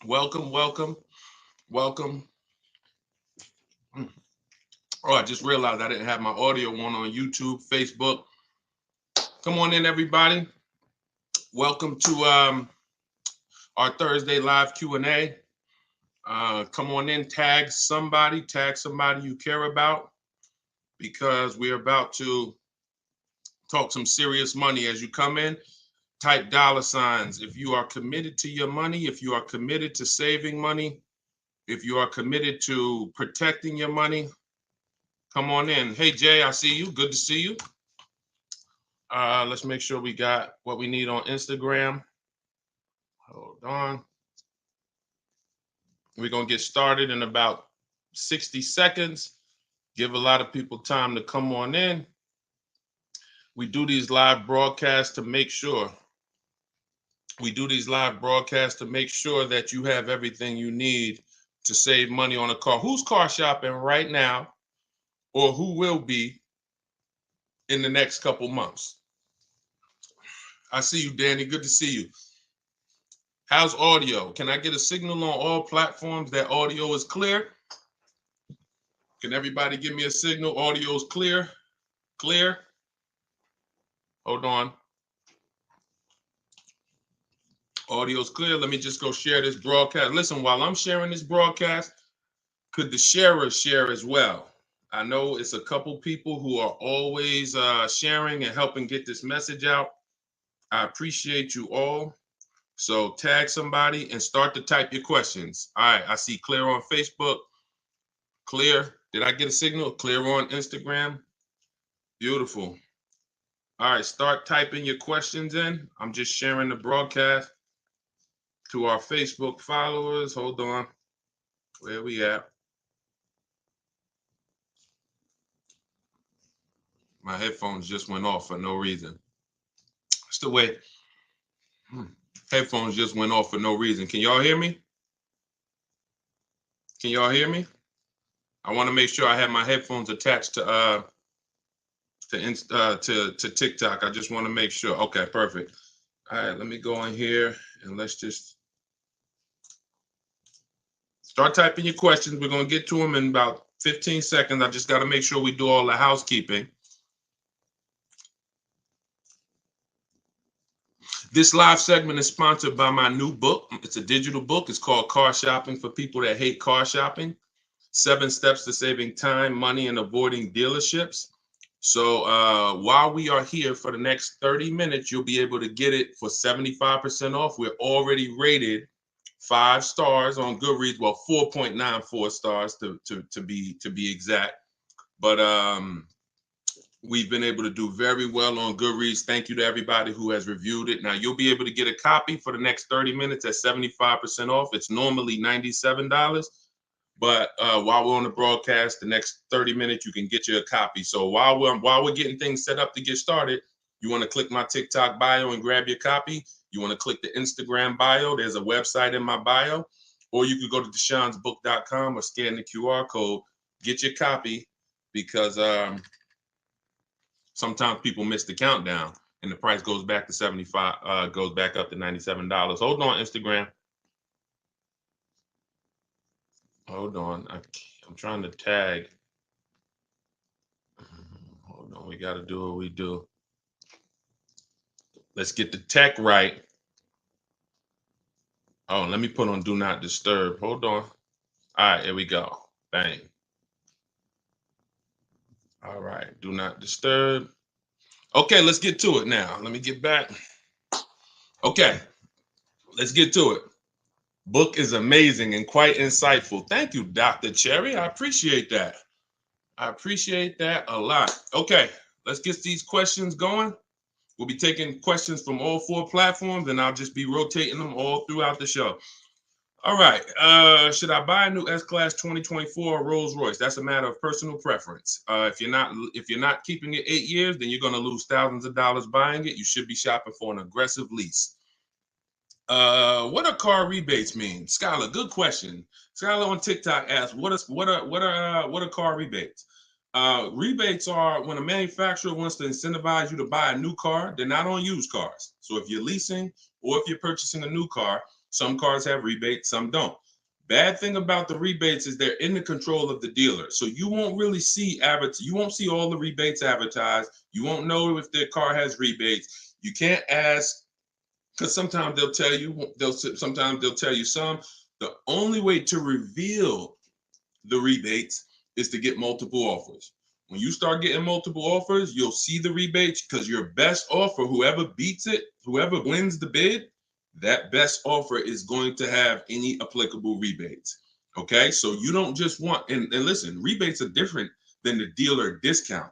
Welcome, welcome, welcome. Oh, I just realized I didn't have my audio on YouTube, Facebook. Come on in, everybody. Welcome to our Thursday live Q&A. Come on in, tag somebody you care about, because we're about to talk some serious money. As you come in, type dollar signs if you are committed to your money, if you are committed to saving money, if you are committed to protecting your money. Come on in. Hey, Jay, I see you. Good to see you. Let's make sure we got what we need on Instagram. Hold on. We're going to get started in about 60 seconds. Give a lot of people time to come on in. We do these live broadcasts to make sure. That you have everything you need to save money on a car. Who's car shopping right now, or who will be in the next couple months? I see you, Danny. Good to see you. How's audio? Can I get a signal on all platforms that audio is clear? Can everybody give me a signal? Audio is clear? Clear? Hold on. Audio is clear. Let me just go share this broadcast. Listen, while I'm sharing this broadcast, could the sharers share as well? I know it's a couple people who are always sharing and helping get this message out. I appreciate you all. So tag somebody and start to type your questions. All right, I see clear on Facebook. Clear. Did I get a signal? Clear on Instagram. Beautiful. All right, start typing your questions in. I'm just sharing the broadcast to our Facebook followers. Hold on. Where we at? My headphones just went off for no reason. Still wait. Headphones just went off for no reason. Can y'all hear me? Can y'all hear me? I want to make sure I have my headphones attached to TikTok. I just want to make sure. Okay, perfect. All right, let me go in here and let's just start typing your questions. We're going to get to them in about 15 seconds. I just got to make sure we do all the housekeeping. This live segment is sponsored by my new book. It's a digital book. It's called Car Shopping for People That Hate Car Shopping. 7 Steps to Saving Time, Money, and Avoiding Dealerships. So while we are here for the next 30 minutes, you'll be able to get it for 75% off. We're already rated 5 stars on Goodreads. Well, 4.94 stars to be exact. But we've been able to do very well on Goodreads. Thank you to everybody who has reviewed it. Now, you'll be able to get a copy for the next 30 minutes at 75% off. It's normally $97. But while we're on the broadcast, the next 30 minutes, you can get you a copy. So while we're getting things set up to get started, you want to click my TikTok bio and grab your copy. You want to click the Instagram bio. There's a website in my bio. Or you could go to deshonsbook.com or scan the QR code. Get your copy, because sometimes people miss the countdown and the price goes back to 75, goes back up to $97. Hold on, Instagram. Hold on. I'm trying to tag. Hold on. We got to do what we do. Let's get the tech right. Oh, let me put on Do Not Disturb. Hold on. All right, here we go. Bang. All right. Do Not Disturb. Okay, let's get to it now. Let me get back. Okay, let's get to it. Book is amazing and quite insightful. Thank you, Dr. Cherry. I appreciate that. I appreciate that a lot. Okay, let's get these questions going. We'll be taking questions from all 4 platforms, and I'll just be rotating them all throughout the show. All right. Should I buy a new S-Class 2024 Rolls Royce? That's a matter of personal preference. If you're not keeping it 8 years, then you're going to lose thousands of dollars buying it. You should be shopping for an aggressive lease. What do car rebates mean? Skylar, good question. Skylar on TikTok asked, what are car rebates? Rebates are when a manufacturer wants to incentivize you to buy a new car. They're not on used cars. So if you're leasing or if you're purchasing a new car, Some cars have rebates, some don't. Bad thing about the rebates is they're in the control of the dealer. So you won't really see you won't see all the rebates advertised. You won't know if their car has rebates. You can't ask, because sometimes they'll tell you, sometimes they'll tell you some. The only way to reveal the rebates is to get multiple offers. When you start getting multiple offers, you'll see the rebates, because your best offer, whoever beats it, whoever wins the bid, that best offer is going to have any applicable rebates. Okay, so you don't just want, and listen, rebates are different than the dealer discount.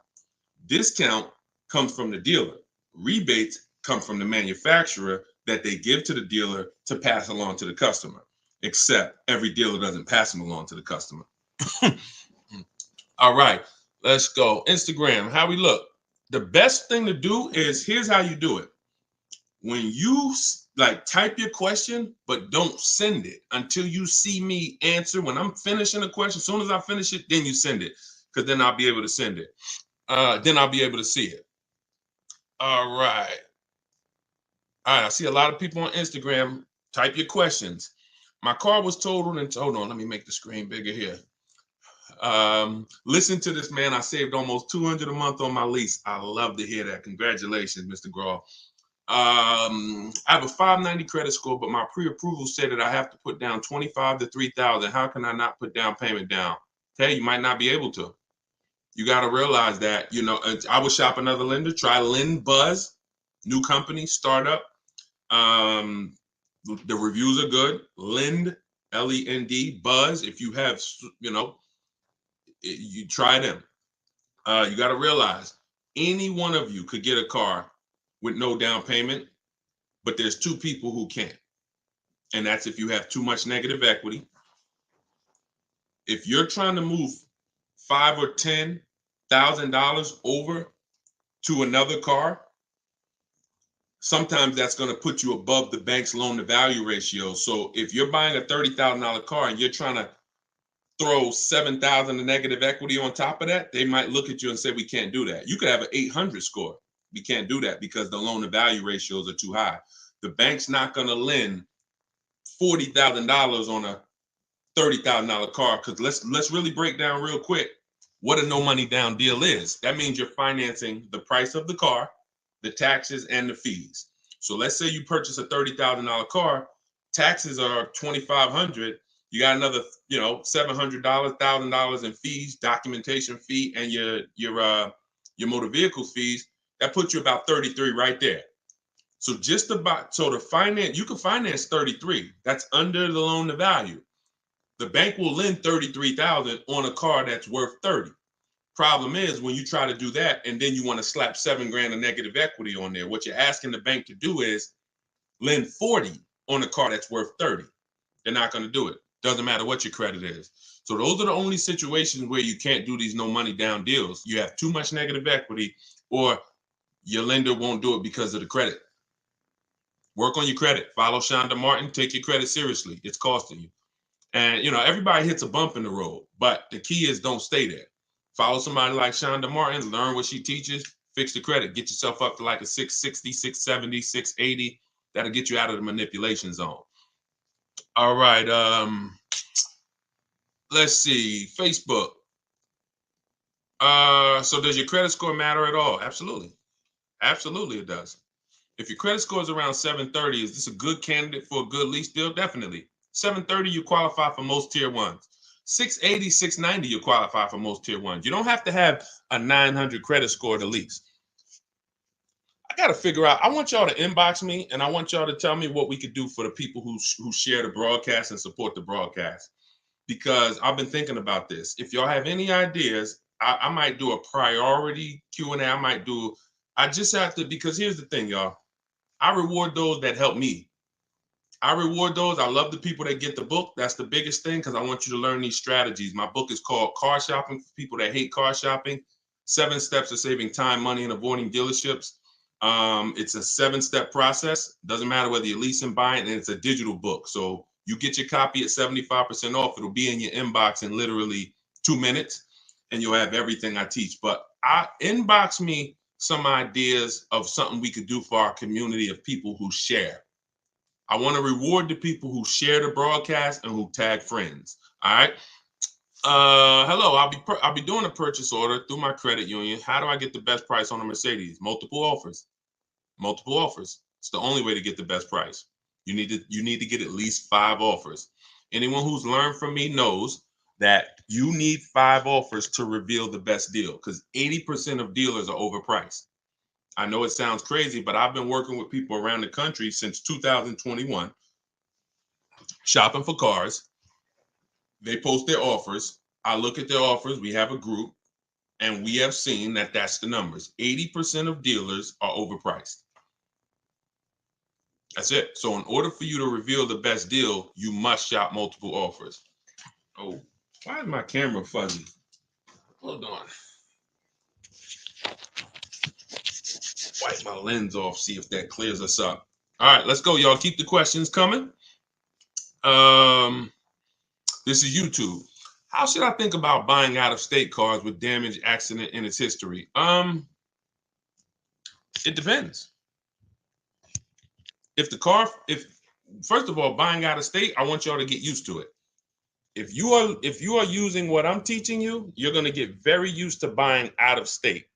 Discount comes from the dealer. Rebates come from the manufacturer that they give to the dealer to pass along to the customer, except every dealer doesn't pass them along to the customer. All right, let's go. Instagram, how we look. The best thing to do is, here's how you do it. When you type your question, but don't send it until you see me answer. When I'm finishing a question, as soon as I finish it, then you send it, because then I'll be able to send it. Then I'll be able to see it. All right. I see a lot of people on Instagram. Type your questions. My car was totaled, and hold on, let me make the screen bigger here. Listen to this, man. I saved almost $200 a month on my lease. I love to hear that. Congratulations, Mr. Graw. I have a 590 credit score, but my pre-approval said that I have to put down $25,000 to $3,000. How can I not put down payment down? Hey, you might not be able to. You got to realize that, I would shop another lender. Try Lend Buzz, new company, startup. The reviews are good. Lend, Lend, Buzz. If you have, you try them. You got to realize any one of you could get a car with no down payment, but there's two people who can't. And that's if you have too much negative equity. If you're trying to move $5,000 or $10,000 over to another car, sometimes that's going to put you above the bank's loan to value ratio. So if you're buying a $30,000 car and you're trying to throw $7,000 of negative equity on top of that, they might look at you and say, we can't do that. You could have an 800 score. We can't do that because the loan to value ratios are too high. The bank's not going to lend $40,000 on a $30,000 car, because let's really break down real quick what a no money down deal is. That means you're financing the price of the car, the taxes, and the fees. So let's say you purchase a $30,000 car, taxes are $2,500. You got another, $700, $1,000 in fees, documentation fee, and your motor vehicles fees. That puts you about 33 right there. So to finance, you can finance 33. That's under the loan to value. The bank will lend 33,000 on a car that's worth 30. Problem is, when you try to do that and then you want to slap $7,000 of negative equity on there, what you're asking the bank to do is lend 40 on a car that's worth 30. They're not going to do it. Doesn't matter what your credit is. So those are the only situations where you can't do these no money down deals. You have too much negative equity, or your lender won't do it because of the credit. Work on your credit. Follow Shonda Martin. Take your credit seriously. It's costing you. And, everybody hits a bump in the road, but the key is don't stay there. Follow somebody like Shonda Martin, learn what she teaches, fix the credit, get yourself up to like a 660, 670, 680. That'll get you out of the manipulation zone. All right. Let's see. Facebook. So does your credit score matter at all? Absolutely. Absolutely it does. If your credit score is around 730, is this a good candidate for a good lease deal? Definitely. 730, you qualify for most tier ones. 680, 690, you qualify for most tier ones. You don't have to have a 900 credit score to lease. I got to figure out, I want y'all to inbox me, and I want y'all to tell me what we could do for the people who share the broadcast and support the broadcast, because I've been thinking about this. If y'all have any ideas, I might do a priority Q&A. I just have to, because here's the thing, y'all. I reward those that help me. I reward those. I love the people that get the book. That's the biggest thing, because I want you to learn these strategies. My book is called Car Shopping for People That Hate Car Shopping. 7 Steps to Saving Time, Money, and Avoiding Dealerships. It's a 7-step process. Doesn't matter whether you're leasing, buying, and it's a digital book. So you get your copy at 75% off. It'll be in your inbox in literally 2 minutes, and you'll have everything I teach. But inbox me some ideas of something we could do for our community of people who share. I want to reward the people who share the broadcast and who tag friends. All right. Hello, I'll be doing a purchase order through my credit union. How do I get the best price on a Mercedes? Multiple offers. Multiple offers. It's the only way to get the best price. You need to get at least 5 offers. Anyone who's learned from me knows that you need 5 offers to reveal the best deal, because 80% of dealers are overpriced. I know it sounds crazy, but I've been working with people around the country since 2021, shopping for cars. They post their offers. I look at their offers. We have a group, and we have seen that that's the numbers. 80% of dealers are overpriced. That's it. So in order for you to reveal the best deal, you must shop multiple offers. Oh, why is my camera fuzzy? Hold on. Wipe my lens off, see if that clears us up. All right, let's go, y'all. Keep the questions coming. This is YouTube. How should I think about buying out-of-state cars with damage, accident in its history? It depends. First of all, buying out of state, I want y'all to get used to it. If you are using what I'm teaching you, you're going to get very used to buying out of state,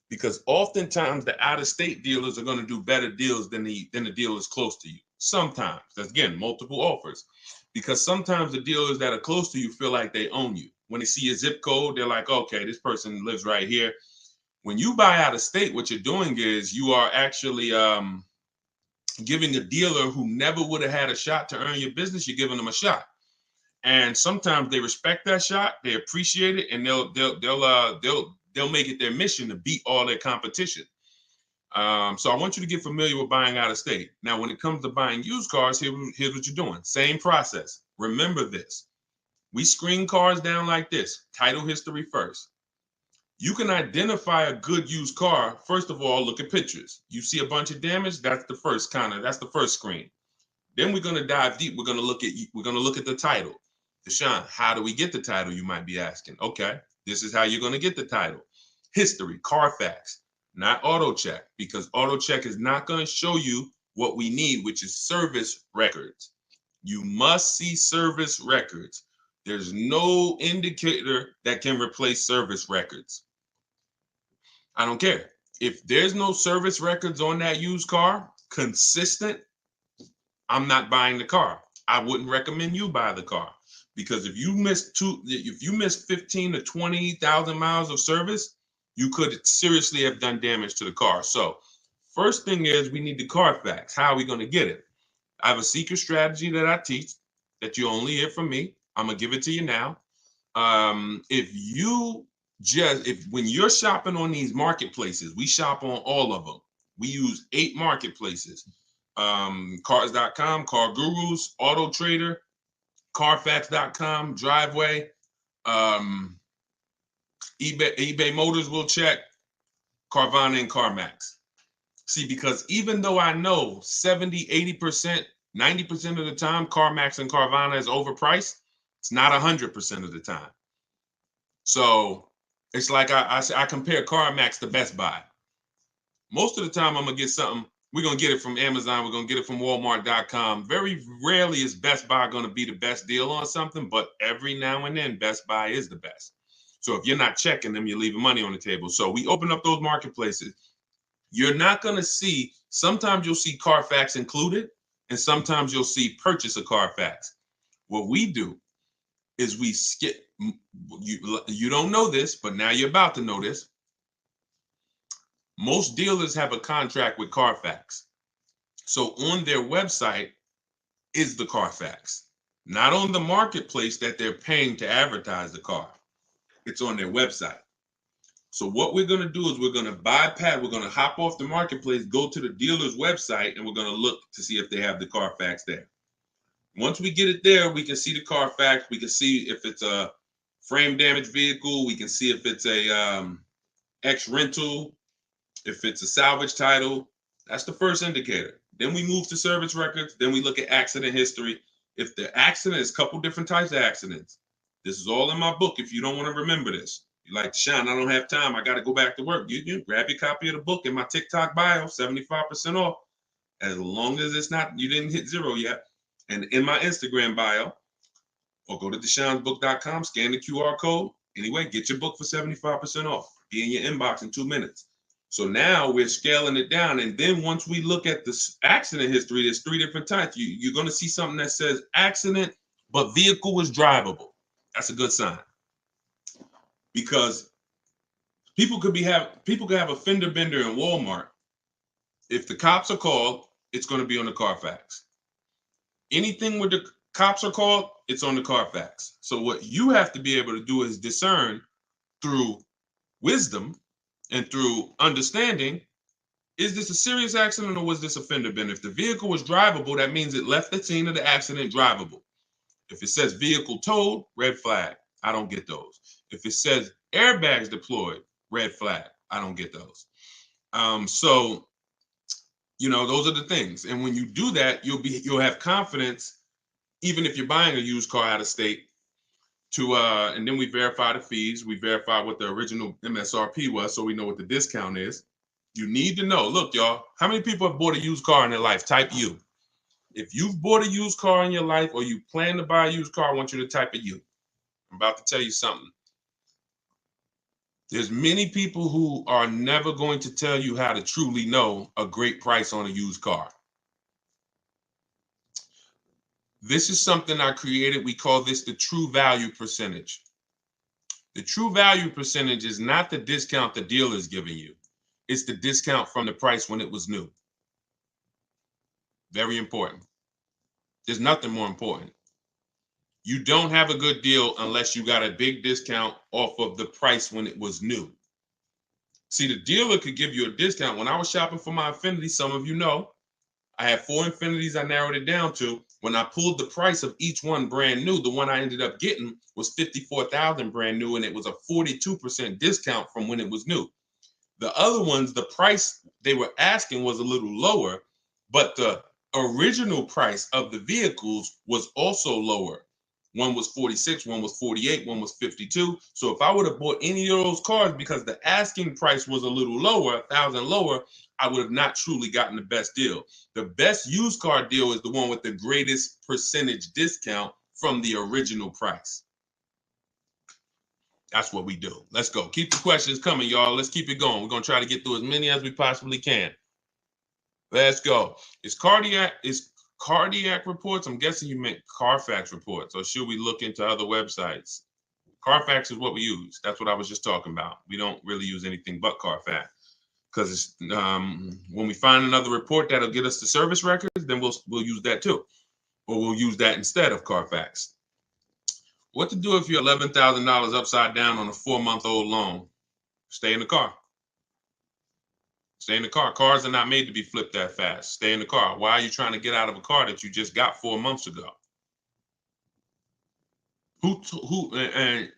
because oftentimes the out of state dealers are going to do better deals than the dealers close to you. Sometimes, that's again multiple offers, because sometimes the dealers that are close to you feel like they own you. When they see a zip code, they're like, okay, this person lives right here. When you buy out of state, what you're doing is you are actually giving a dealer who never would have had a shot to earn your business, you're giving them a shot. And sometimes they respect that shot, they appreciate it, and they'll make it their mission to beat all their competition. So I want you to get familiar with buying out of state. Now, when it comes to buying used cars, here's what you're doing. Same process. Remember this. We screen cars down like this. Title history first. You can identify a good used car. First of all, look at pictures. You see a bunch of damage, that's the first screen. Then we're going to dive deep. We're going to look at the title. Deshone, how do we get the title, you might be asking? Okay, this is how you're going to get the title. History, Carfax, not auto check, because auto check is not going to show you what we need, which is service records. You must see service records. There's no indicator that can replace service records. I don't care. If there's no service records on that used car, consistent, I'm not buying the car. I wouldn't recommend you buy the car, because if you miss 15 to 20,000 miles of service, you could seriously have done damage to the car. So first thing is we need the Carfax. How are we going to get it? I have a secret strategy that I teach that you only hear from me. I'm going to give it to you now. When you're shopping on these marketplaces, we shop on all of them. We use 8 marketplaces. Cars.com, Car Gurus, Auto Trader, Carfax.com, Driveway, eBay Motors will check, Carvana and CarMax. See, because even though I know 70, 80%, 90% of the time CarMax and Carvana is overpriced, it's not 100% of the time. So it's like I compare CarMax to Best Buy. Most of the time I'm going to get something, we're going to get it from Amazon, we're going to get it from Walmart.com. Very rarely is Best Buy going to be the best deal on something, but every now and then Best Buy is the best. So if you're not checking them, you're leaving money on the table. So we open up those marketplaces. You're not going to see, sometimes you'll see Carfax included, and sometimes you'll see purchase a Carfax. What we do is we skip, you don't know this, but now you're about to know this. Most dealers have a contract with Carfax. So on their website is the Carfax, not on the marketplace that they're paying to advertise the car. It's on their website. So what we're going to do is we're going to hop off the marketplace, go to the dealer's website, and we're going to look to see if they have the Carfax there. Once we get it there, we can see the Carfax. We can see if it's a frame damaged vehicle. We can see if it's a X rental, if it's a salvage title. That's the first indicator. Then we move to service records. Then we look at accident history. If the accident is a couple different types of accidents, this is all in my book if you don't want to remember this. You're like, Deshone, I don't have time. I got to go back to work. You grab your copy of the book in my TikTok bio, 75% off. as long as it's not, you didn't hit zero yet. And in my Instagram bio, or go to deshonebook.com, scan the QR code. Anyway, get your book for 75% off. Be in your inbox in 2 minutes. So now we're scaling it down. And then once we look at the accident history, there's 3 different types. You're going to see something that says accident, but vehicle was drivable. That's a good sign. Because people could have a fender bender in Walmart. If the cops are called, it's going to be on the Carfax. Anything where the cops are called, it's on the Carfax. So what you have to be able to do is discern through wisdom and through understanding, is this a serious accident or was this a fender bender? If the vehicle was drivable, that means it left the scene of the accident drivable. If it says vehicle towed, red flag. I don't get those. If it says airbags deployed, red flag. I don't get those. So, you know, those are the things. And when you do that, you'll have confidence, even if you're buying a used car out of state, to and then we verify the fees. We verify what the original MSRP was, so we know what the discount is. You need to know. Look, y'all, how many people have bought a used car in their life? Type U. If you've bought a used car in your life or you plan to buy a used car, I want you to type a U. I'm about to tell you something. There's many people who are never going to tell you how to truly know a great price on a used car. This is something I created. We call this the true value percentage. The true value percentage is not the discount the dealer is giving you. It's the discount from the price when it was new. Very important. There's nothing more important. You don't have a good deal unless you got a big discount off of the price when it was new. See, the dealer could give you a discount. When I was shopping for my Infiniti, some of you know, I had 4 Infinitis I narrowed it down to. When I pulled the price of each one brand new, the one I ended up getting was $54,000 brand new, and it was a 42% discount from when it was new. The other ones, the price they were asking was a little lower, but the original price of the vehicles was also lower. One was 46, one was 48, one was 52. So if I would have bought any of those cars because the asking price was a little lower, $1,000 lower, I would have not truly gotten the best deal. The best used car deal is the one with the greatest percentage discount from the original price. That's what we do. Let's go. Keep the questions coming, y'all. Let's keep it going. We're going to try to get through as many as we possibly can. Let's go. Is cardiac reports? I'm guessing you meant Carfax reports, or should we look into other websites? Carfax is what we use. That's what I was just talking about. We don't really use anything but Carfax, because when we find another report that'll get us the service records, then we'll use that too, or we'll use that instead of Carfax. What to do if you're $11,000 upside down on a 4-month-old loan? Stay in the car. Stay in the car. Cars are not made to be flipped that fast. Stay in the car. Why are you trying to get out of a car that you just got 4 months ago? And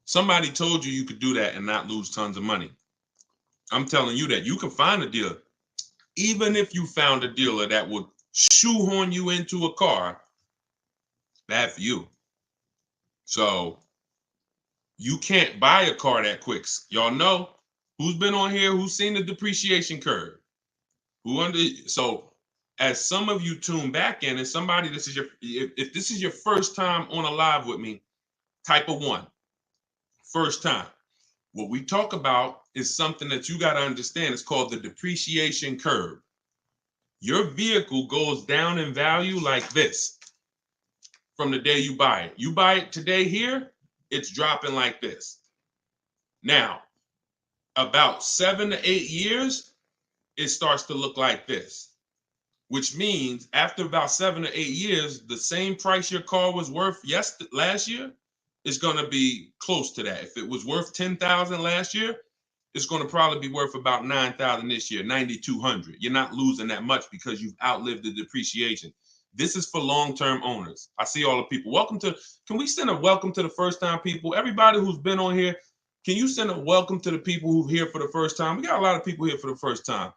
somebody told you could do that and not lose tons of money. I'm telling you that you can find a dealer. Even if you found a dealer that would shoehorn you into a car, bad for you. So you can't buy a car that quick. Y'all know who's been on here, who's seen the depreciation curve. So as some of you tune back in, and somebody, if this is your first time on a live with me, type a 1. First time. What we talk about is something that you got to understand. It's called the depreciation curve. Your vehicle goes down in value like this from the day you buy it. You buy it today here, it's dropping like this. Now, about 7 to 8 years, it starts to look like this, which means after about 7 to 8 years, the same price your car was worth last year is going to be close to that. If it was worth $10,000 last year, it's going to probably be worth about $9,000 this year, $9,200. You're not losing that much because you've outlived the depreciation. This is for long-term owners. I see all the people. Can we send a welcome to the first-time people? Everybody who's been on here, can you send a welcome to the people who've here for the first time? We got a lot of people here for the first time.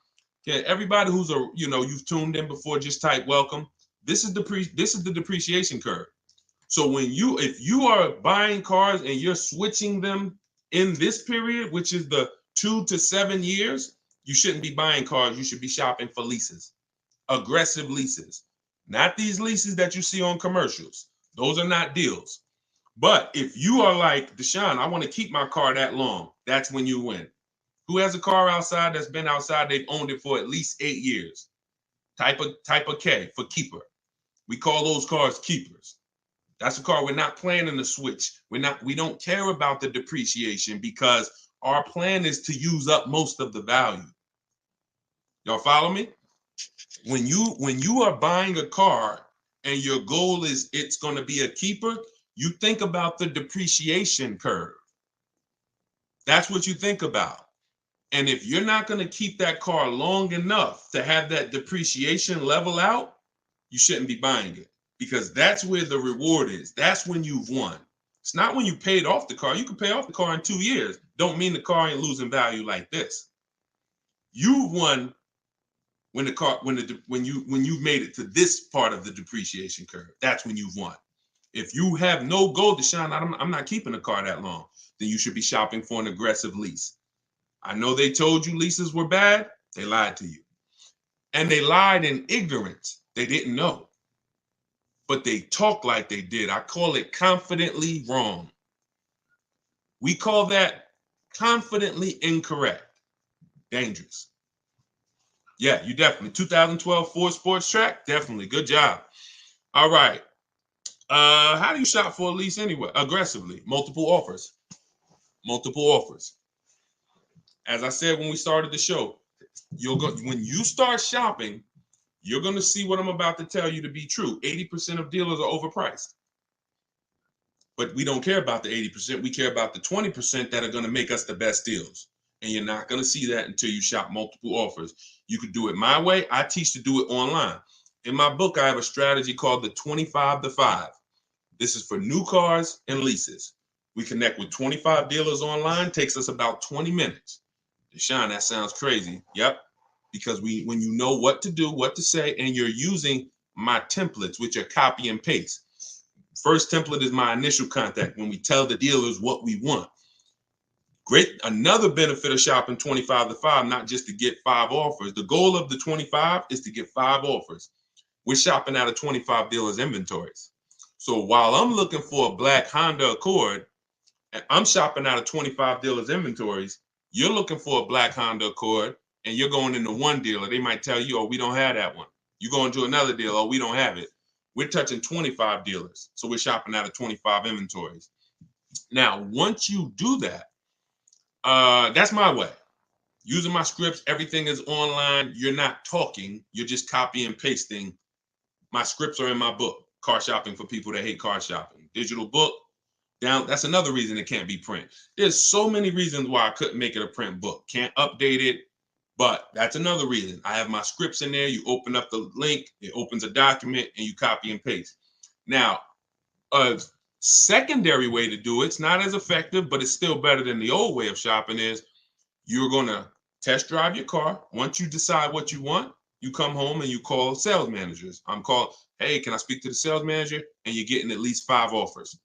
Okay, everybody who's you've tuned in before, just type welcome. This is the depreciation curve. So if you are buying cars and you're switching them in this period, which is the 2 to 7 years, you shouldn't be buying cars. You should be shopping for leases. aggressive leases. Not these leases that you see on commercials. Those are not deals. But if you are like, Deshone, I want to keep my car that long, that's when you win. Who has a car outside that's been outside, they've owned it for at least 8 years? Type of K for keeper. We call those cars keepers. That's a car we're not planning to switch. We don't care about the depreciation because our plan is to use up most of the value. Y'all follow me? When you are buying a car and your goal is it's going to be a keeper, you think about the depreciation curve. That's what you think about. And if you're not going to keep that car long enough to have that depreciation level out, you shouldn't be buying it, because that's where the reward is. That's when you've won. It's not when you paid off the car. You can pay off the car in 2 years. Don't mean the car ain't losing value like this. You've won when you've made it to this part of the depreciation curve. That's when you've won. If you have no goal, Deshone, I'm not keeping a car that long, then you should be shopping for an aggressive lease. I know they told you leases were bad. They lied to you. And they lied in ignorance. They didn't know. But they talk like they did. I call it confidently wrong. We call that confidently incorrect. Dangerous. Yeah, you definitely. 2012 Ford Sports Track, definitely. Good job. All right. How do you shop for a lease anyway? Aggressively. Multiple offers. Multiple offers. As I said when we started the show, when you start shopping, you're going to see what I'm about to tell you to be true. 80% of dealers are overpriced. But we don't care about the 80%. We care about the 20% that are going to make us the best deals. And you're not going to see that until you shop multiple offers. You could do it my way. I teach to do it online. In my book, I have a strategy called the 25 to 5. This is for new cars and leases. We connect with 25 dealers online. Takes us about 20 minutes. Deshone, that sounds crazy. Yep. Because when you know what to do, what to say, and you're using my templates, which are copy and paste. First template is my initial contact, when we tell the dealers what we want. Great. Another benefit of shopping 25 to 5, not just to get 5 offers. The goal of the 25 is to get 5 offers. We're shopping out of 25 dealers' inventories. So while I'm looking for a black Honda Accord, and I'm shopping out of 25 dealers' inventories, you're looking for a black Honda Accord, and you're going into one dealer. They might tell you, oh, we don't have that one. You go into another dealer, oh, we don't have it. We're touching 25 dealers. So we're shopping out of 25 inventories. Now, once you do that, that's my way. Using my scripts, everything is online. You're not talking. You're just copy and pasting. My scripts are in my book, Car Shopping for People That Hate Car Shopping. Digital book. That's another reason it can't be print. There's so many reasons why I couldn't make it a print book. Can't update it, but that's another reason. I have my scripts in there. You open up the link, it opens a document, and you copy and paste. Now, a secondary way to do it's not as effective, but it's still better than the old way of shopping, is you're going to test drive your car. Once you decide what you want, you come home and you call sales managers. Hey, can I speak to the sales manager? And you're getting at least 5 offers.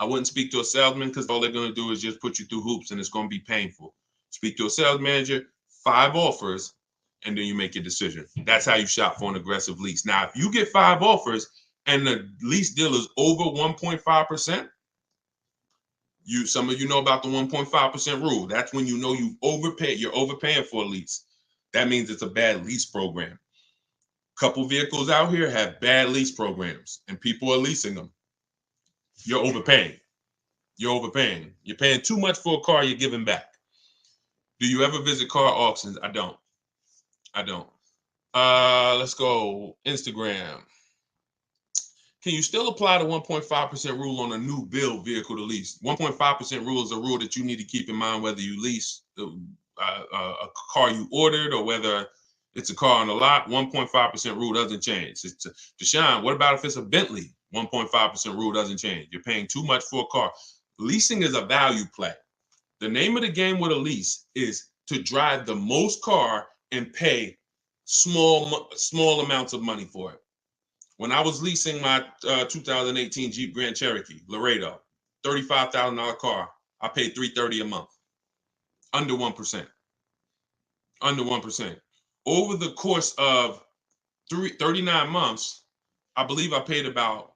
I wouldn't speak to a salesman, because all they're going to do is just put you through hoops, and it's going to be painful. Speak to a sales manager, 5 offers, and then you make your decision. That's how you shop for an aggressive lease. Now, if you get 5 offers and the lease deal is over 1.5%, some of you know about the 1.5% rule. That's when you know you've overpaid. You're overpaying for a lease. That means it's a bad lease program. Couple vehicles out here have bad lease programs, and people are leasing them. You're overpaying. You're overpaying. You're paying too much for a car you're giving back. Do you ever visit car auctions? I don't. Let's go. Instagram. Can you still apply the 1.5% rule on a new build vehicle to lease? 1.5% rule is a rule that you need to keep in mind whether you lease a car you ordered or whether it's a car on the lot. 1.5% rule doesn't change. Deshone, what about if it's a Bentley? 1.5% rule doesn't change. You're paying too much for a car. Leasing is a value play. The name of the game with a lease is to drive the most car and pay small amounts of money for it. When I was leasing my 2018 Jeep Grand Cherokee Laredo, $35,000 car, I paid $330 a month. Under 1%. Under 1%. Over the course of 39 months, I believe I paid about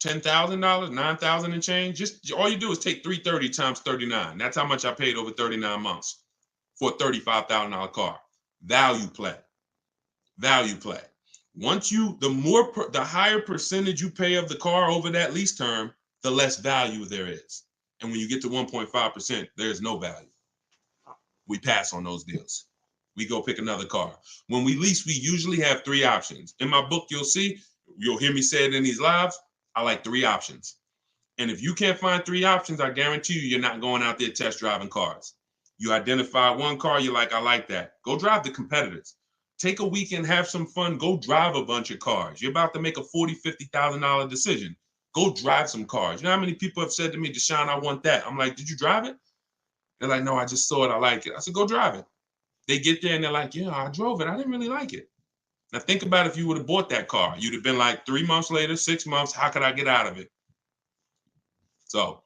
$10,000, 9,000 and change. Just all you do is take 330 times 39. That's how much I paid over 39 months for a $35,000 car. Value play. Value play. Once you, the higher percentage you pay of the car over that lease term, the less value there is. And when you get to 1.5%, there's no value. We pass on those deals. We go pick another car. When we lease, we usually have 3 options. In my book, you'll hear me say it in these lives. I like 3 options. And if you can't find 3 options, I guarantee you, you're not going out there test driving cars. You identify one car, you're like, I like that. Go drive the competitors. Take a weekend, have some fun. Go drive a bunch of cars. You're about to make a $40,000, $50,000 decision. Go drive some cars. You know how many people have said to me, Deshone, I want that. I'm like, did you drive it? They're like, no, I just saw it. I like it. I said, go drive it. They get there and they're like, yeah, I drove it. I didn't really like it. Now think about if you would have bought that car. You'd have been like 3 months later, 6 months. How could I get out of it? So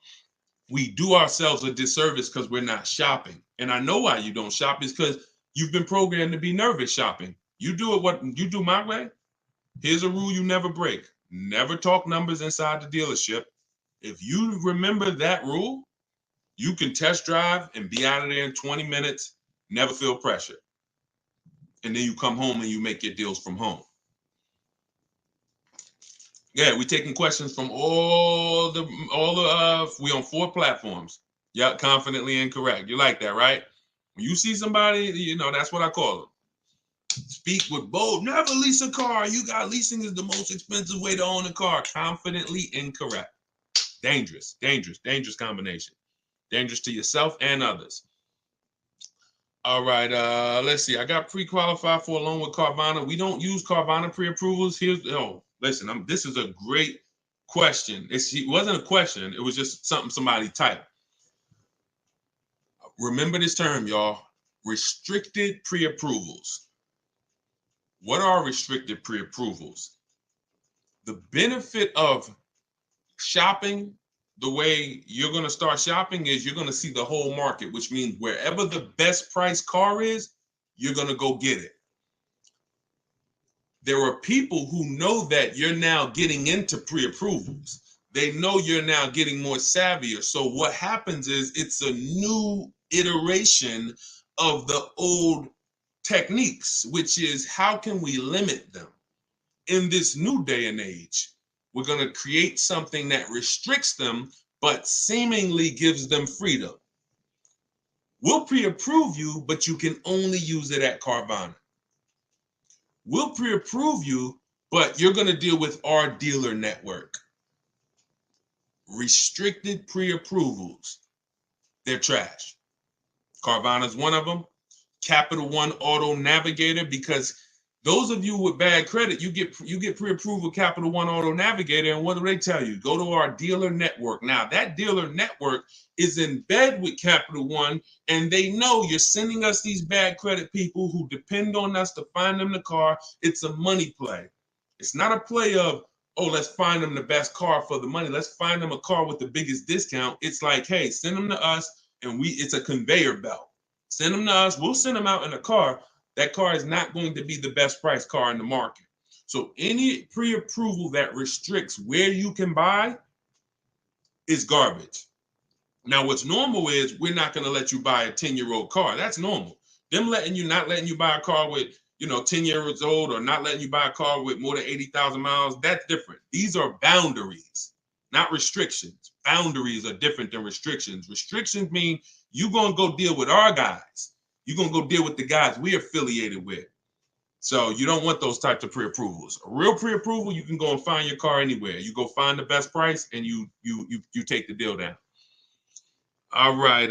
we do ourselves a disservice because we're not shopping. And I know why you don't shop is because you've been programmed to be nervous shopping. You do it what you do my way. Here's a rule you never break. Never talk numbers inside the dealership. If you remember that rule, you can test drive and be out of there in 20 minutes, never feel pressure. And then you come home and you make your deals from home. Yeah, we're taking questions from we on 4 platforms. Yeah, confidently incorrect. You like that, right? When you see somebody, that's what I call them. Speak with bold. Never lease a car. Leasing is the most expensive way to own a car. Confidently incorrect. Dangerous, dangerous, dangerous combination. Dangerous to yourself and others. All right, let's see. I got pre-qualified for a loan with Carvana. We don't use Carvana pre-approvals. Listen, this is a great question. It wasn't a question. It was just something somebody typed. Remember this term, y'all. Restricted pre-approvals. What are restricted pre-approvals? The benefit of shopping the way you're going to start shopping is you're going to see the whole market, which means wherever the best price car is, you're going to go get it. There are people who know that you're now getting into pre-approvals. They know you're now getting more savvier. So what happens is it's a new iteration of the old techniques, which is how can we limit them? In this new day and age, we're going to create something that restricts them, but seemingly gives them freedom. We'll pre-approve you, but you can only use it at Carvana. We'll pre-approve you, but you're going to deal with our dealer network. Restricted pre-approvals, they're trash. Carvana's one of them. Capital One Auto Navigator, because those of you with bad credit, you get pre-approved with Capital One Auto Navigator, and what do they tell you? Go to our dealer network. Now, that dealer network is in bed with Capital One, and they know you're sending us these bad credit people who depend on us to find them the car. It's a money play. It's not a play of, oh, let's find them the best car for the money. Let's find them a car with the biggest discount. It's like, hey, send them to us, and it's a conveyor belt. Send them to us. We'll send them out in a car. That car is not going to be the best price car in the market. So any pre-approval that restricts where you can buy is garbage. Now, what's normal is we're not going to let you buy a 10-year-old car. That's normal. Them not letting you buy a car with, 10 years old, or not letting you buy a car with more than 80,000 miles, that's different. These are boundaries, not restrictions. Boundaries are different than restrictions. Restrictions mean you're going to go deal with our guys. You're going to go deal with the guys we're affiliated with. So you don't want those types of pre-approvals. A real pre-approval, you can go and find your car anywhere. You go find the best price and you take the deal down. All right.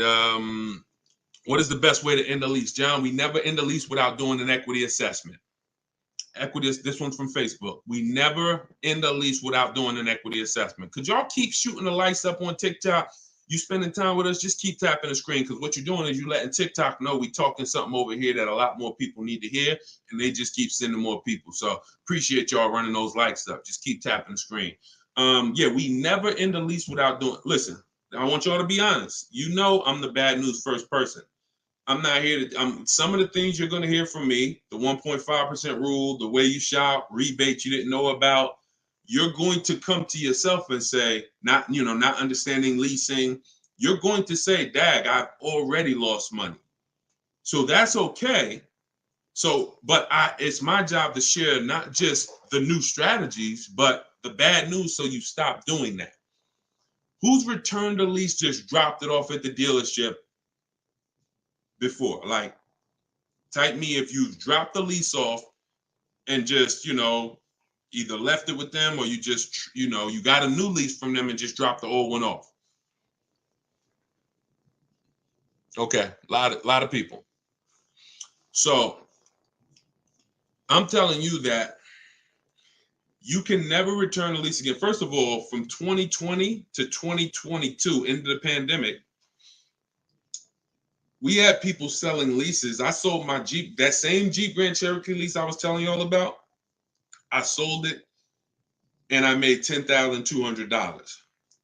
What is the best way to end a lease? John, we never end a lease without doing an equity assessment. This one's from Facebook. We never end a lease without doing an equity assessment. Could y'all keep shooting the lights up on TikTok? You spending time with us, just keep tapping the screen, because what you're doing is you're letting TikTok know we talking something over here that a lot more people need to hear, and they just keep sending more people. So appreciate y'all running those lights up. Just keep tapping the screen. Yeah, we never end a lease without doing. Listen, I want y'all to be honest. I'm the bad news first person. I'm not here to, some of the things you're going to hear from me, the 1.5% rule, the way you shop, rebates you didn't know about, you're going to come to yourself and say, not understanding leasing, you're going to say, dag, I've already lost money. So that's okay. So, but it's my job to share not just the new strategies, but the bad news so you stop doing that. Who's returned a lease, just dropped it off at the dealership before? Like, type me if you've dropped the lease off and just, either left it with them or you just, you got a new lease from them and just dropped the old one off. Okay, a lot of people. So I'm telling you that you can never return a lease again. First of all, from 2020 to 2022, into the pandemic, we had people selling leases. I sold my Jeep, that same Jeep Grand Cherokee lease I was telling you all about. I sold it and I made $10,200.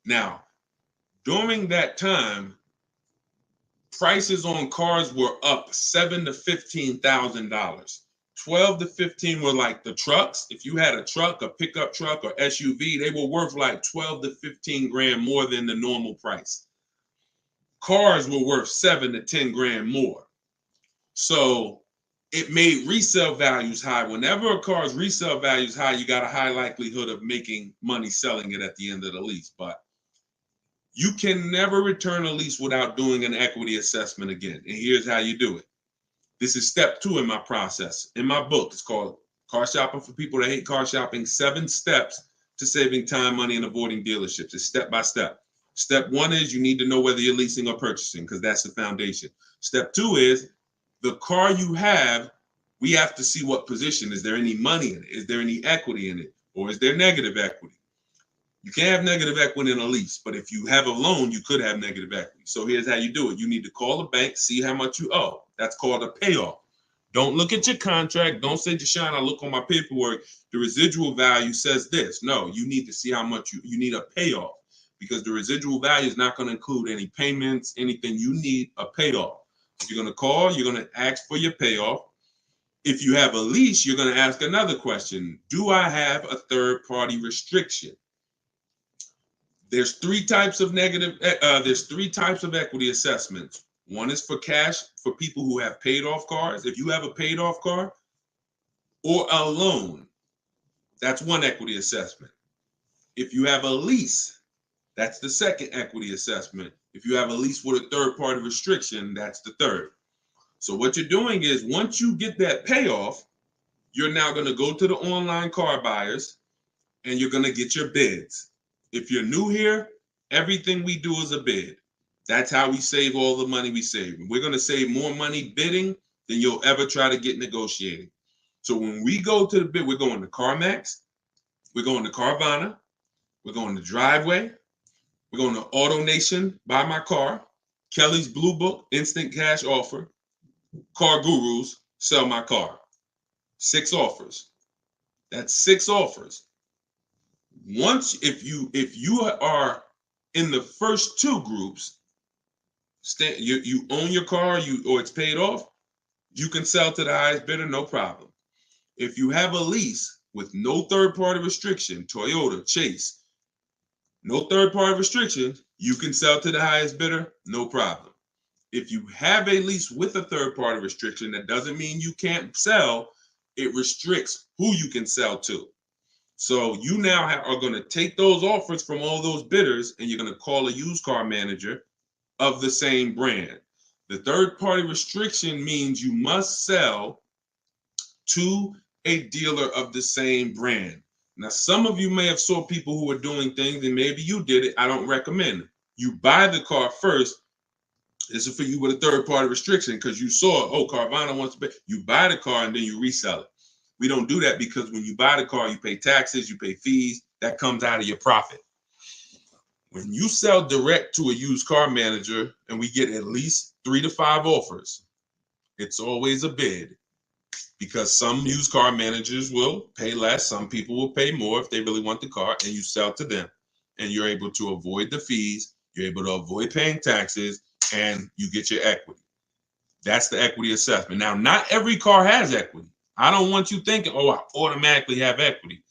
Now, during that time, prices on cars were up $7,000 to $15,000. 12 to 15 were like the trucks. If you had a truck, a pickup truck or SUV, they were worth like 12 to 15 grand more than the normal price. Cars were worth 7 to 10 grand more. So it made resale values high. Whenever a car's resale value is high, you got a high likelihood of making money selling it at the end of the lease. But you can never return a lease without doing an equity assessment again. And here's how you do it. This is step 2 in my process. In my book, it's called Car Shopping for People That Hate Car Shopping, 7 Steps to Saving Time, Money, and Avoiding Dealerships. It's step by step. Step 1 is you need to know whether you're leasing or purchasing, because that's the foundation. Step 2 is the car you have, we have to see what position. Is there any money in it? Is there any equity in it? Or is there negative equity? You can't have negative equity in a lease, but if you have a loan, you could have negative equity. So here's how you do it. You need to call the bank, see how much you owe. That's called a payoff. Don't look at your contract. Don't say, Deshone, I look on my paperwork. The residual value says this. No, you need to see how much you need a payoff, because the residual value is not going to include any payments, anything. You need a payoff. If you're going to call, you're going to ask for your payoff. If you have a lease, you're going to ask another question. Do I have a third-party restriction? There's 3 types of there's 3 types of equity assessments. One is for cash, for people who have paid off cars. If you have a paid off car or a loan, that's one equity assessment. If you have a lease, that's the second equity assessment. If you have a lease with a third party restriction, that's the third. So what you're doing is, once you get that payoff, you're now going to go to the online car buyers and you're going to get your bids. If you're new here, everything we do is a bid. That's how we save all the money we save. We're going to save more money bidding than you'll ever try to get negotiating. So when we go to the bid, we're going to CarMax, we're going to Carvana, we're going to Driveway, we're going to AutoNation, Buy My Car, Kelly's Blue Book, Instant Cash Offer, Car Gurus, Sell My Car. 6 offers. That's 6 offers. Once, if you are in the first 2 groups, you own your car, or it's paid off, you can sell to the highest bidder, no problem. If you have a lease with no third-party restriction, Toyota, Chase, no third-party restriction, you can sell to the highest bidder, no problem. If you have a lease with a third-party restriction, that doesn't mean you can't sell. It restricts who you can sell to. So you now are going to take those offers from all those bidders, and you're going to call a used car manager of the same brand. The third-party restriction means you must sell to a dealer of the same brand. Now, some of you may have saw people who were doing things, and maybe you did it. I don't recommend it. You buy the car first. This is for you with a third-party restriction, because you saw, oh, Carvana wants to pay. You buy the car and then you resell it. We don't do that, because when you buy the car, you pay taxes, you pay fees. That comes out of your profit. When you sell direct to a used car manager and we get at least 3 to 5 offers, it's always a bid, because some used car managers will pay less. Some people will pay more if they really want the car, and you sell to them, and you're able to avoid the fees. You're able to avoid paying taxes, and you get your equity. That's the equity assessment. Now, not every car has equity. I don't want you thinking, oh, I automatically have equity.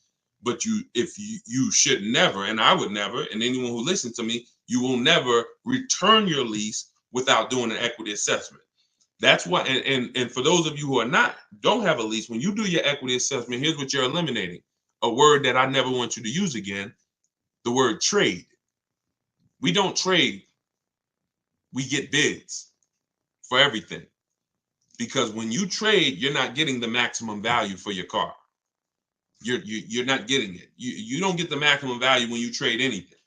But you should never, and I would never, and anyone who listens to me, you will never return your lease without doing an equity assessment. That's why, and for those of you who don't have a lease, when you do your equity assessment, here's what you're eliminating. A word that I never want you to use again, the word trade. We don't trade. We get bids for everything. Because when you trade, you're not getting the maximum value for your car. You're not getting it. You don't get the maximum value when you trade anything.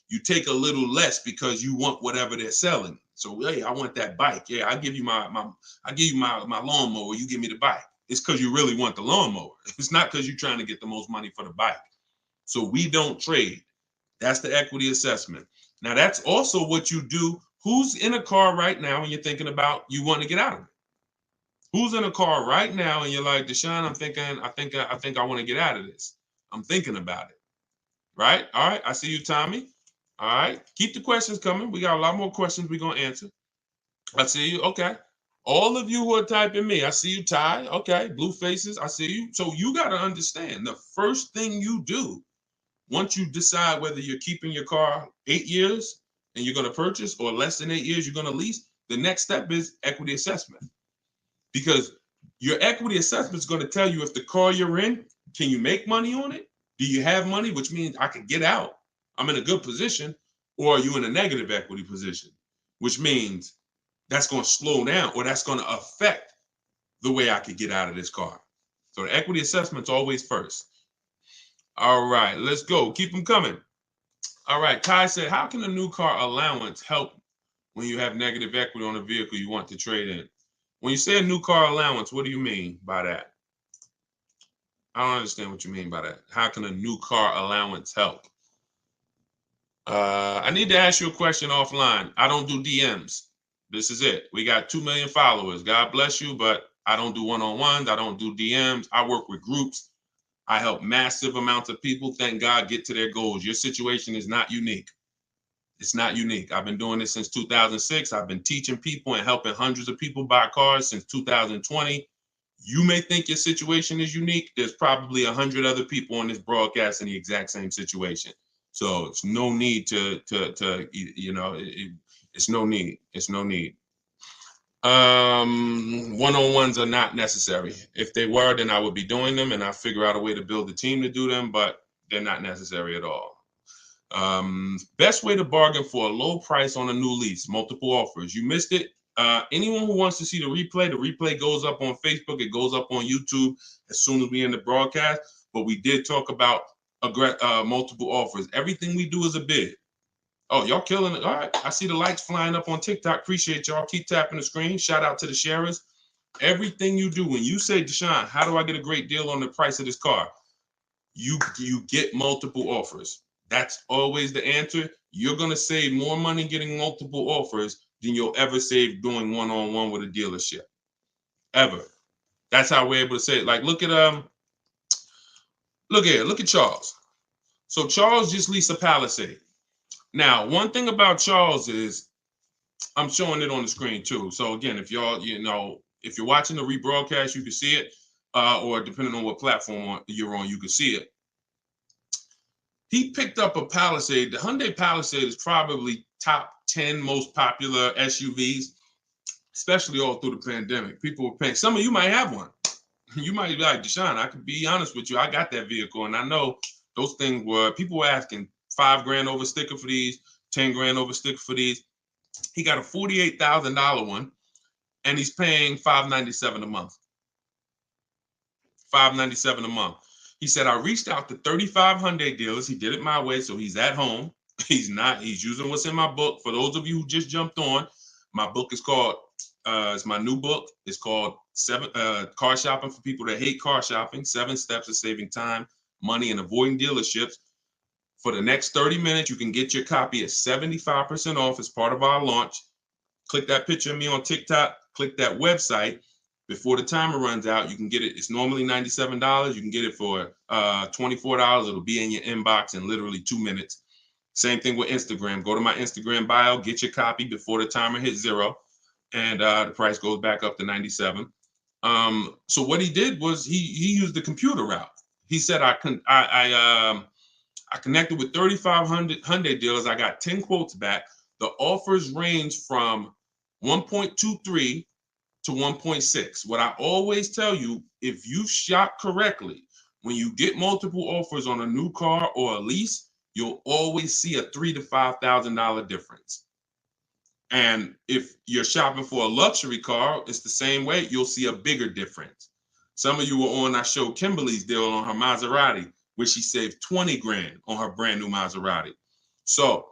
you take a little less because you want whatever they're selling. So hey, I want that bike. Yeah, I give you my lawnmower. You give me the bike. It's because you really want the lawnmower. It's not because you're trying to get the most money for the bike. So we don't trade. That's the equity assessment. Now that's also what you do. Who's in a car right now and you're thinking about you want to get out of it? Who's in a car right now and you're like, Deshone, I think I want to get out of this. I'm thinking about it. Right? All right. I see you, Tommy. All right. Keep the questions coming. We got a lot more questions we're going to answer. I see you. Okay. All of you who are typing me, I see you, Ty. Okay. Blue faces. I see you. So you got to understand the first thing you do once you decide whether you're keeping your car 8 years and you're going to purchase or less than 8 years, you're going to lease. The next step is equity assessment. Because your equity assessment is going to tell you if the car you're in, can you make money on it? Do you have money, which means I can get out, I'm in a good position, or are you in a negative equity position, which means that's going to slow down or that's going to affect the way I could get out of this car. So the equity assessment's always first. All right, let's go. Keep them coming. All right, Ty said, how can a new car allowance help when you have negative equity on a vehicle you want to trade in? When you say a new car allowance, what do you mean by that? I don't understand what you mean by that. How can a new car allowance help? I need to ask you a question offline. I don't do DMs. This is it. We got 2 million followers. God bless you, but I don't do one-on-ones. I don't do DMs. I work with groups. I help massive amounts of people, thank God, get to their goals. Your situation is not unique. It's not unique. I've been doing this since 2006. I've been teaching people and helping hundreds of people buy cars since 2020. You may think your situation is unique. There's probably 100 other people on this broadcast in the exact same situation. So it's no need it's no need. It's no need. One-on-ones are not necessary. If they were, then I would be doing them and I figure out a way to build a team to do them, but they're not necessary at all. Best way to bargain for a low price on a new lease, multiple offers. You missed it. Anyone who wants to see the replay goes up on Facebook. It goes up on YouTube as soon as we end the broadcast. But we did talk about multiple offers. Everything we do is a bid. Oh, y'all killing it. All right. I see the likes flying up on TikTok. Appreciate y'all. Keep tapping the screen. Shout out to the sharers. Everything you do, when you say, Deshone, how do I get a great deal on the price of this car? You get multiple offers. That's always the answer. You're going to save more money getting multiple offers than you'll ever save doing one-on-one with a dealership. Ever. That's how we're able to say it. Like, look at Charles. So Charles just leased a Palisade. Now, one thing about Charles is, I'm showing it on the screen too. So again, if y'all, if you're watching the rebroadcast, you can see it, or depending on what platform you're on, you can see it. He picked up a Palisade. The Hyundai Palisade is probably top 10 most popular SUVs, especially all through the pandemic. People were paying. Some of you might have one. You might be like, Deshone, I could be honest with you. I got that vehicle, and I know those things people were asking $5,000 over sticker for these, $10,000 over sticker for these. He got a $48,000 one, and he's paying $597 a month. $597 a month. He said, I reached out to 35 Hyundai dealers. He did it my way, so he's at home. He's using what's in my book. For those of you who just jumped on, my book is called, it's my new book. It's called Car Shopping for People That Hate Car Shopping, 7 Steps to Saving Time, Money, and Avoiding Dealerships. For the next 30 minutes, you can get your copy at 75% off as part of our launch. Click that picture of me on TikTok. Click that website. Before the timer runs out, you can get it. It's normally $97. You can get it for $24. It'll be in your inbox in literally 2 minutes. Same thing with Instagram. Go to my Instagram bio, get your copy before the timer hits 0, and the price goes back up to 97. So what he did was he used the computer route. He said I connected with 3,500 Hyundai dealers. I got 10 quotes back. The offers range from 1.23 to 1.6. What I always tell you, if you shop correctly, when you get multiple offers on a new car or a lease, you'll always see a $3,000 to $5,000 difference. And if you're shopping for a luxury car, it's the same way. You'll see a bigger difference. Some of you were on, I showed Kimberly's deal on her Maserati, where she saved 20 grand on her brand new Maserati. So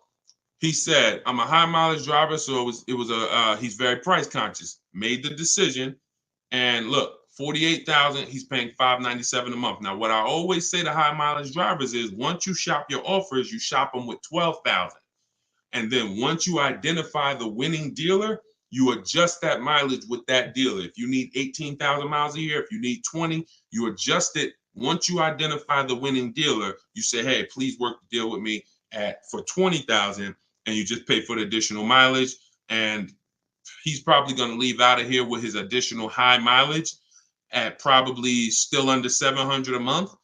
he said, I'm a high mileage driver, so he's very price conscious. Made the decision, and look, 48,000, he's paying $597 a month. Now, what I always say to high mileage drivers is, once you shop your offers, you shop them with 12,000. And then once you identify the winning dealer, you adjust that mileage with that dealer. If you need 18,000 miles a year, if you need 20, you adjust it. Once you identify the winning dealer, you say, hey, please work the deal with me for 20,000, and you just pay for the additional mileage. And he's probably going to leave out of here with his additional high mileage at probably still under 700 a month.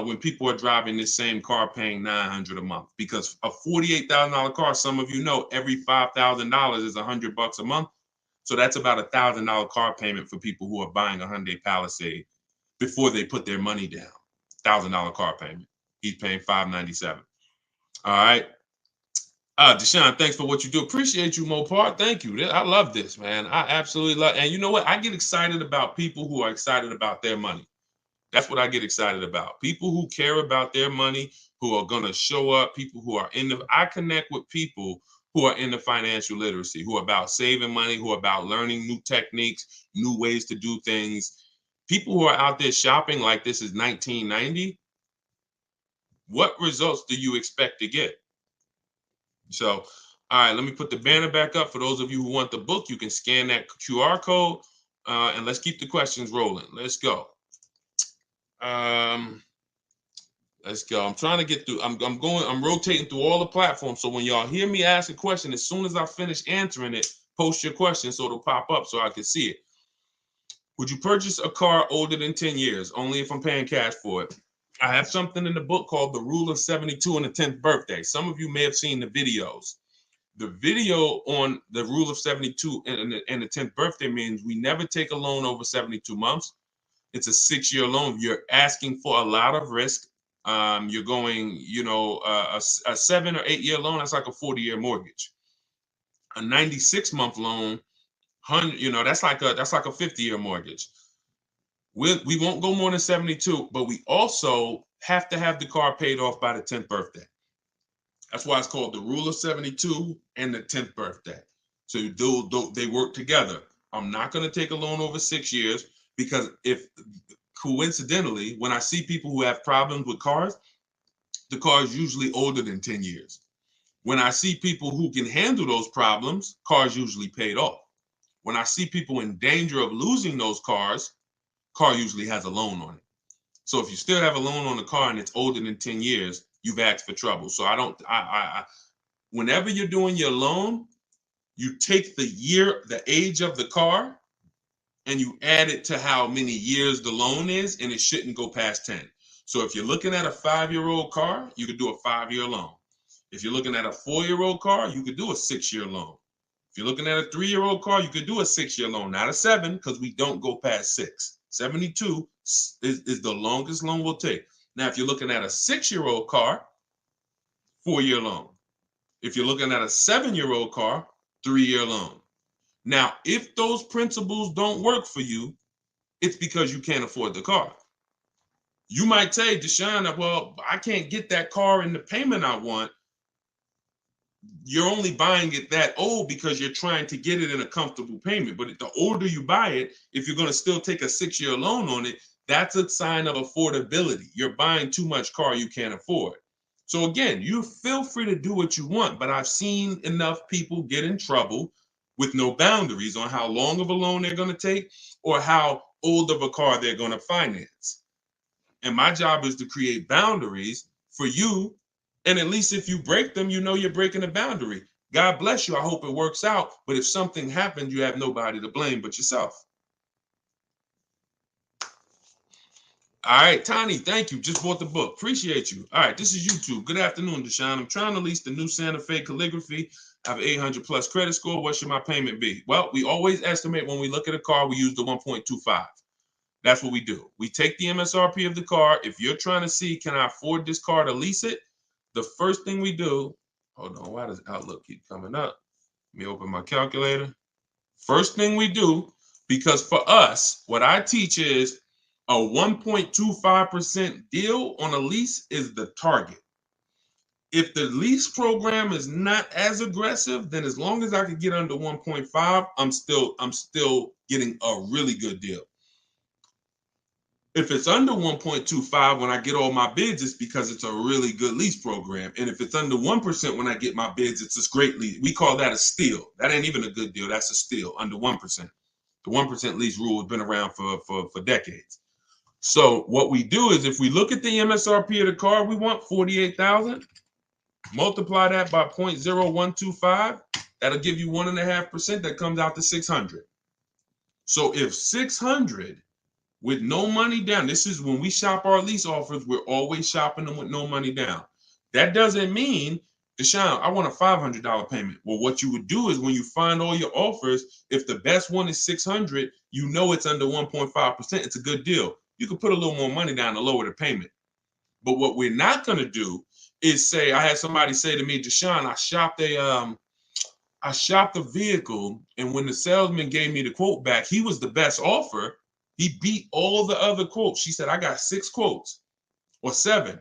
When people are driving this same car paying $900 a month, because a $48,000 car, some of you know, every $5,000 is $100 a month. So that's about $1,000 car payment for people who are buying a Hyundai Palisade before they put their money down. $1,000 car payment. He's paying $597. All right. Deshone, thanks for what you do. Appreciate you, Mopar. Thank you. I love this, man. I absolutely love. And you know what? I get excited about people who are excited about their money. That's what I get excited about. People who care about their money, who are going to show up, people who are I connect with people who are into financial literacy, who are about saving money, who are about learning new techniques, new ways to do things. People who are out there shopping like this is 1990. What results do you expect to get? So, all right, let me put the banner back up. For those of you who want the book, you can scan that QR code, and let's keep the questions rolling. Let's go. Let's go. I'm trying to get through. I'm rotating through all the platforms. So when y'all hear me ask a question, as soon as I finish answering it, post your question so it'll pop up so I can see it. Would you purchase a car older than 10 years? Only if I'm paying cash for it. I have something in the book called The Rule of 72 and the 10th Birthday. Some of you may have seen the videos. The video on the Rule of 72 and the 10th Birthday means we never take a loan over 72 months. It's a 6-year loan. You're asking for a lot of risk. You're going, a 7 or 8 year loan, that's like a 40-year mortgage. A 96-month loan, that's like a 50-year mortgage. We won't go more than 72, but we also have to have the car paid off by the 10th birthday. That's why it's called the Rule of 72 and the 10th birthday. So they work together. I'm not going to take a loan over 6 years, because if coincidentally, when I see people who have problems with cars, the car is usually older than 10 years. When I see people who can handle those problems, cars usually paid off. When I see people in danger of losing those cars, car usually has a loan on it. So if you still have a loan on the car and it's older than 10 years, you've asked for trouble. So whenever you're doing your loan, you take the age of the car, and you add it to how many years the loan is, and it shouldn't go past 10. So if you're looking at a 5-year-old car, you could do a 5-year loan. If you're looking at a 4-year-old car, you could do a 6-year loan. If you're looking at a 3-year-old car, you could do a 6-year loan, not a 7, because we don't go past 6. 72 is the longest loan we'll take. Now, if you're looking at a 6-year-old car, 4-year loan. If you're looking at a 7-year-old car, 3-year loan. Now, if those principles don't work for you, it's because you can't afford the car. You might say, Deshone, well, I can't get that car in the payment I want. You're only buying it that old because you're trying to get it in a comfortable payment. But the older you buy it, if you're going to still take a 6-year loan on it, that's a sign of affordability. You're buying too much car you can't afford. So again, you feel free to do what you want, but I've seen enough people get in trouble with no boundaries on how long of a loan they're going to take or how old of a car they're going to finance. And my job is to create boundaries for you And at least if you break them, you know you're breaking a boundary. God bless you. I hope it works out. But if something happens, you have nobody to blame but yourself. All right, Tiny, thank you. Just bought the book. Appreciate you. All right, this is YouTube. Good afternoon, Deshone. I'm trying to lease the new Santa Fe calligraphy. I have an 800 plus credit score. What should my payment be? Well, we always estimate when we look at a car, we use the 1.25. That's what we do. We take the MSRP of the car. If you're trying to see, can I afford this car to lease it? The first thing we do, hold on, why does Outlook keep coming up? Let me open my calculator. First thing we do, because for us, what I teach is a 1.25% deal on a lease is the target. If the lease program is not as aggressive, then as long as I can get under 1.5, I'm still getting a really good deal. If it's under 1.25 when I get all my bids, it's because it's a really good lease program. And if it's under 1% when I get my bids, it's a great lease. We call that a steal. That ain't even a good deal. That's a steal, under 1%. The 1% lease rule has been around for decades. So what we do is if we look at the MSRP of the car, we want $48,000. Multiply that by 0.0125. That'll give you 1.5%. That comes out to $600. So if 600 with no money down, this is when we shop our lease offers, we're always shopping them with no money down. That doesn't mean, Deshone, I want a $500 payment. Well, what you would do is when you find all your offers, if the best one is 600, you know it's under 1.5%. It's a good deal. You can put a little more money down to lower the payment. But what we're not going to do is say, I had somebody say to me, Deshone, I shopped a vehicle, and when the salesman gave me the quote back, he was the best offer. He beat all the other quotes. She said, I got 6 quotes or 7.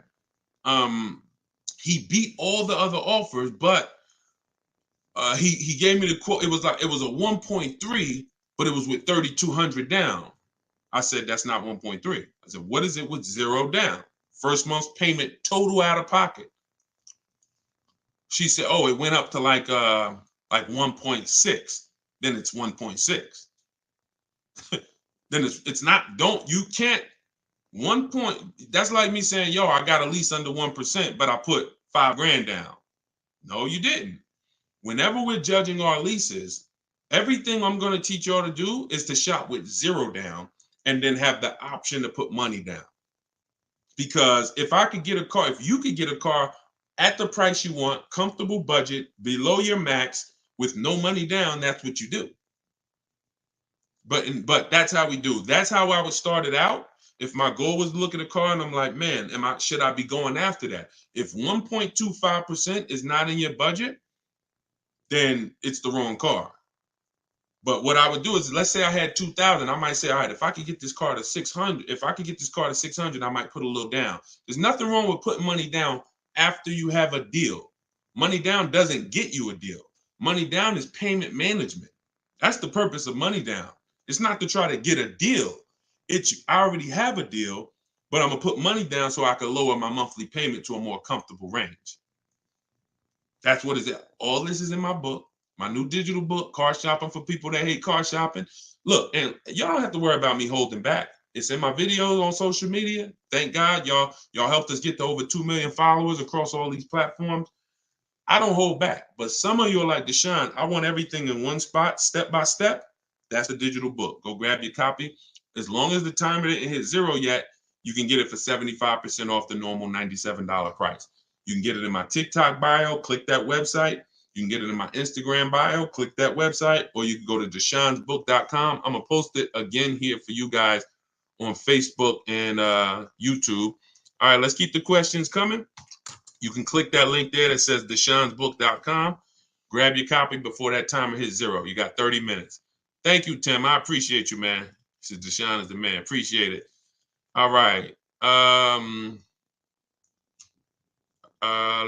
He beat all the other offers, but he gave me the quote. It was a 1.3, but it was with 3,200 down. I said, that's not 1.3. I said, what is it with 0 down? First month's payment total out of pocket. She said, oh, it went up to like 1.6. Then it's 1.6. Then it's not, you can't, 1 point, that's like me saying, yo, I got a lease under 1%, but I put $5,000 down. No, you didn't. Whenever we're judging our leases, everything I'm going to teach y'all to do is to shop with 0 down and then have the option to put money down. Because if I could get a car, if you could get a car at the price you want, comfortable budget, below your max, with no money down, that's what you do. But that's how we do. That's how I would start it out. If my goal was to look at a car and I'm like, man, should I be going after that? If 1.25% is not in your budget, then it's the wrong car. But what I would do is, let's say I had 2,000, I might say, all right, if I could get this car to 600, I might put a little down. There's nothing wrong with putting money down after you have a deal. Money down doesn't get you a deal. Money down is payment management. That's the purpose of money down. It's not to try to get a deal. I already have a deal, but I'm gonna put money down so I can lower my monthly payment to a more comfortable range. That's what is it. All this is in my book, my new digital book, Car Shopping for People That Hate Car Shopping. Look, and y'all don't have to worry about me holding back. It's in my videos on social media. Thank God y'all helped us get to over 2 million followers across all these platforms. I don't hold back, but some of you are like, Deshone, I want everything in one spot, step by step. That's the digital book. Go grab your copy. As long as the timer didn't hit 0 yet, you can get it for 75% off the normal $97 price. You can get it in my TikTok bio, click that website. You can get it in my Instagram bio, click that website, or you can go to deshonesbook.com. I'm going to post it again here for you guys on Facebook and YouTube. All right, let's keep the questions coming. You can click that link there that says deshonesbook.com. Grab your copy before that timer hits 0. You got 30 minutes. Thank you, Tim. I appreciate you, man. He says Deshone is the man. Appreciate it. All right.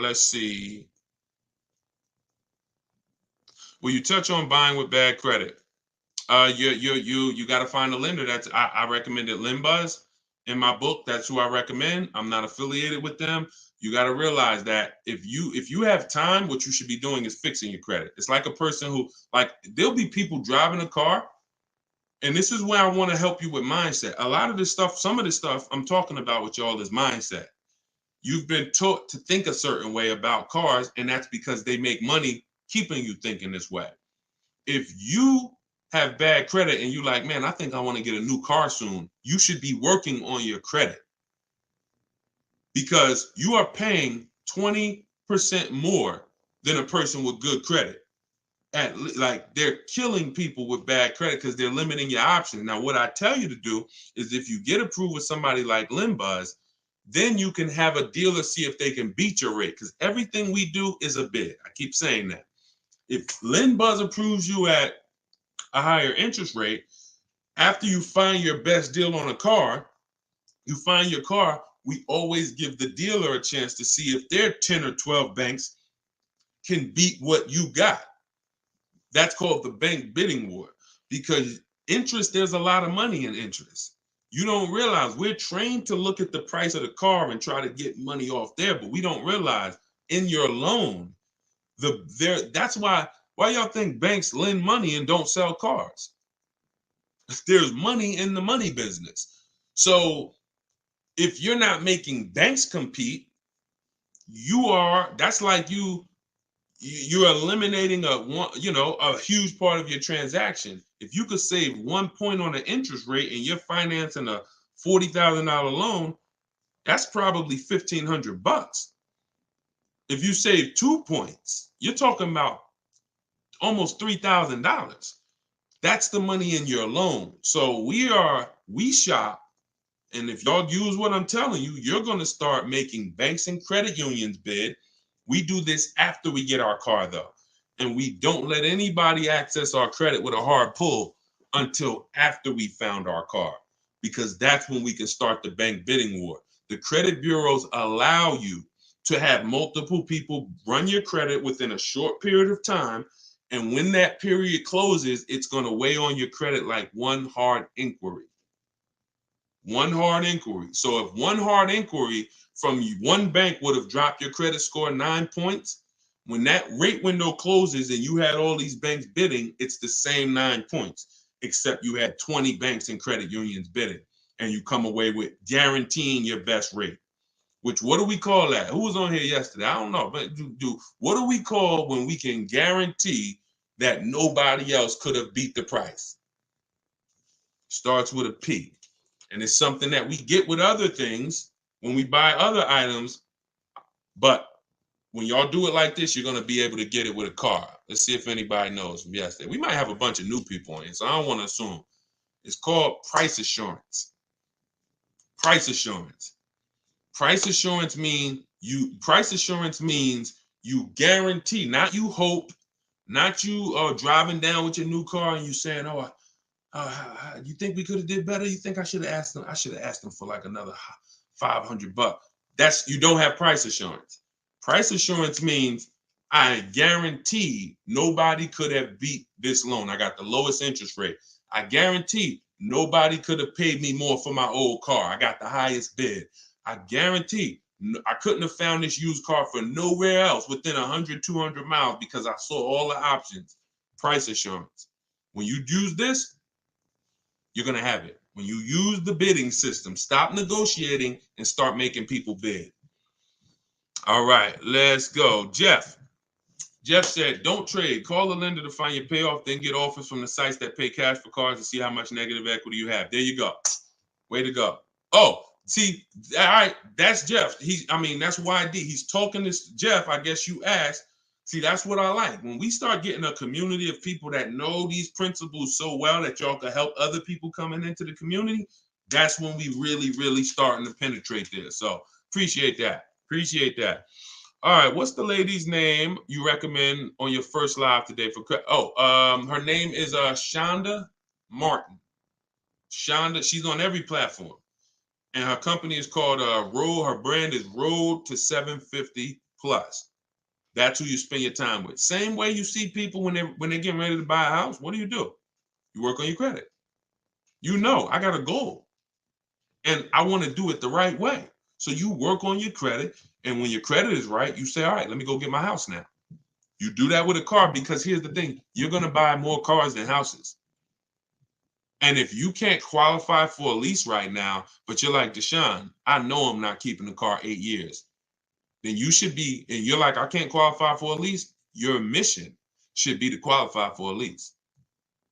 Let's see. Will you touch on buying with bad credit? You got to find a lender. I recommended LendBuzz in my book. That's who I recommend. I'm not affiliated with them. You got to realize that if you have time, what you should be doing is fixing your credit. It's like a person who, like, there'll be people driving a car, and this is where I want to help you with mindset. A lot of this stuff, some of this stuff I'm talking about with y'all is mindset. You've been taught to think a certain way about cars, and that's because they make money keeping you thinking this way. If you have bad credit and you like, man, I think I want to get a new car soon, you should be working on your credit, because you are paying 20% more than a person with good credit. Like, they're killing people with bad credit because they're limiting your options. Now, what I tell you to do is, if you get approved with somebody like LinBuzz, then you can have a dealer see if they can beat your rate, because everything we do is a bid. I keep saying that. If LinBuzz approves you at a higher interest rate, after you find your best deal on a car, you find your car, we always give the dealer a chance to see if their 10 or 12 banks can beat what you got. That's called the bank bidding war, because interest, there's a lot of money in interest. You don't realize we're trained to look at the price of the car and try to get money off there, but we don't realize in your loan, that's why y'all think banks lend money and don't sell cars. There's money in the money business. So if you're not making banks compete, that's like you're eliminating a huge part of your transaction. If you could save 1 point on an interest rate and you're financing a $40,000 loan, that's probably $1,500. If you save 2 points, you're talking about almost $3,000. That's the money in your loan. So we shop. And if y'all use what I'm telling you, you're going to start making banks and credit unions bid. We do this after we get our car, though. And we don't let anybody access our credit with a hard pull until after we found our car, because that's when we can start the bank bidding war. The credit bureaus allow you to have multiple people run your credit within a short period of time. And when that period closes, it's going to weigh on your credit like one hard inquiry. One hard inquiry. So if one hard inquiry from one bank would have dropped your credit score 9 points, when that rate window closes and you had all these banks bidding, it's the same 9 points, except you had 20 banks and credit unions bidding, and you come away with guaranteeing your best rate. Which, what do we call that? Who was on here yesterday? I don't know, but what do we call when we can guarantee that nobody else could have beat the price? Starts with a P. And it's something that we get with other things when we buy other items. But when y'all do it like this, you're going to be able to get it with a car. Let's see if anybody knows from yesterday. We might have a bunch of new people on here, so I don't want to assume. It's called price assurance. Price assurance. Price assurance means you guarantee, not you hope, not you driving down with your new car and you saying, oh, you think we could have did better? You think I should have asked them? I should have asked them for like another $500. You don't have price assurance. Price assurance means I guarantee nobody could have beat this loan. I got the lowest interest rate. I guarantee nobody could have paid me more for my old car. I got the highest bid. I guarantee I couldn't have found this used car for nowhere else within 100, 200 miles because I saw all the options. Price assurance. When you use this, you're going to have it. When you use the bidding system, stop negotiating and start making people bid. All right, let's go. Jeff said, don't trade. Call the lender to find your payoff, then get offers from the sites that pay cash for cars to see how much negative equity you have. There you go. Way to go. Oh, see, all right, that's Jeff. That's YD. He's talking this. Jeff, I guess you asked. See, that's what I like. When we start getting a community of people that know these principles so well that y'all can help other people coming into the community, that's when we really, really starting to penetrate this. So appreciate that. Appreciate that. All right, what's the lady's name you recommend on your first live today for? Her name is Shonda Martin. Shonda, she's on every platform, and her company is called Road. Her brand is Road to 750 Plus. That's who you spend your time with. Same way you see people when they're getting ready to buy a house. What do? You work on your credit. I got a goal, and I want to do it the right way. So you work on your credit, and when your credit is right, you say, all right, let me go get my house now. You do that with a car because here's the thing. You're going to buy more cars than houses. And if you can't qualify for a lease right now, but you're like, Deshone, I know I'm not keeping the car 8 years. then you should be, and you're like, I can't qualify for a lease. Your mission should be to qualify for a lease.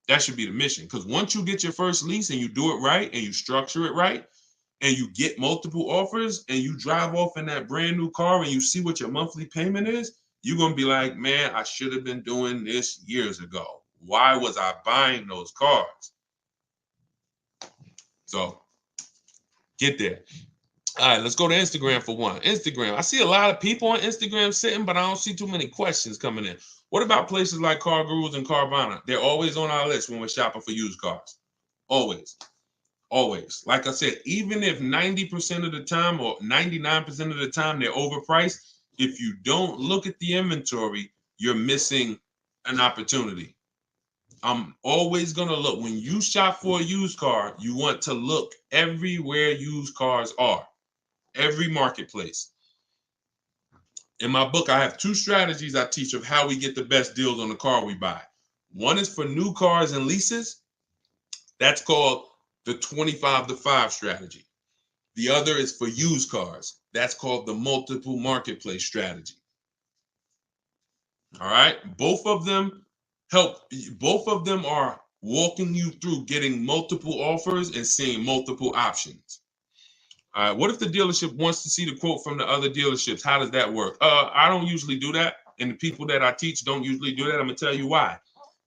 That should be the mission. Because once you get your first lease and you do it right and you structure it right and you get multiple offers and you drive off in that brand new car and you see what your monthly payment is, you're going to be like, man, I should have been doing this years ago. Why was I buying those cars? So get there. All right, let's go to Instagram for one. Instagram. I see a lot of people on Instagram sitting, but I don't see too many questions coming in. What about places like Car Gurus and Carvana? They're always on our list when we're shopping for used cars. Always. Always. Like I said, even if 90% of the time or 99% of the time they're overpriced, if you don't look at the inventory, you're missing an opportunity. I'm always going to look. When you shop for a used car, you want to look everywhere used cars are. Every marketplace. In my book, I have 2 strategies I teach of how we get the best deals on the car we buy. One is for new cars and leases. That's called the 25-to-5 strategy. The other is for used cars. That's called the multiple marketplace strategy. All right. Both of them are walking you through getting multiple offers and seeing multiple options. All right. What if the dealership wants to see the quote from the other dealerships? How does that work? I don't usually do that. And the people that I teach don't usually do that. I'm going to tell you why.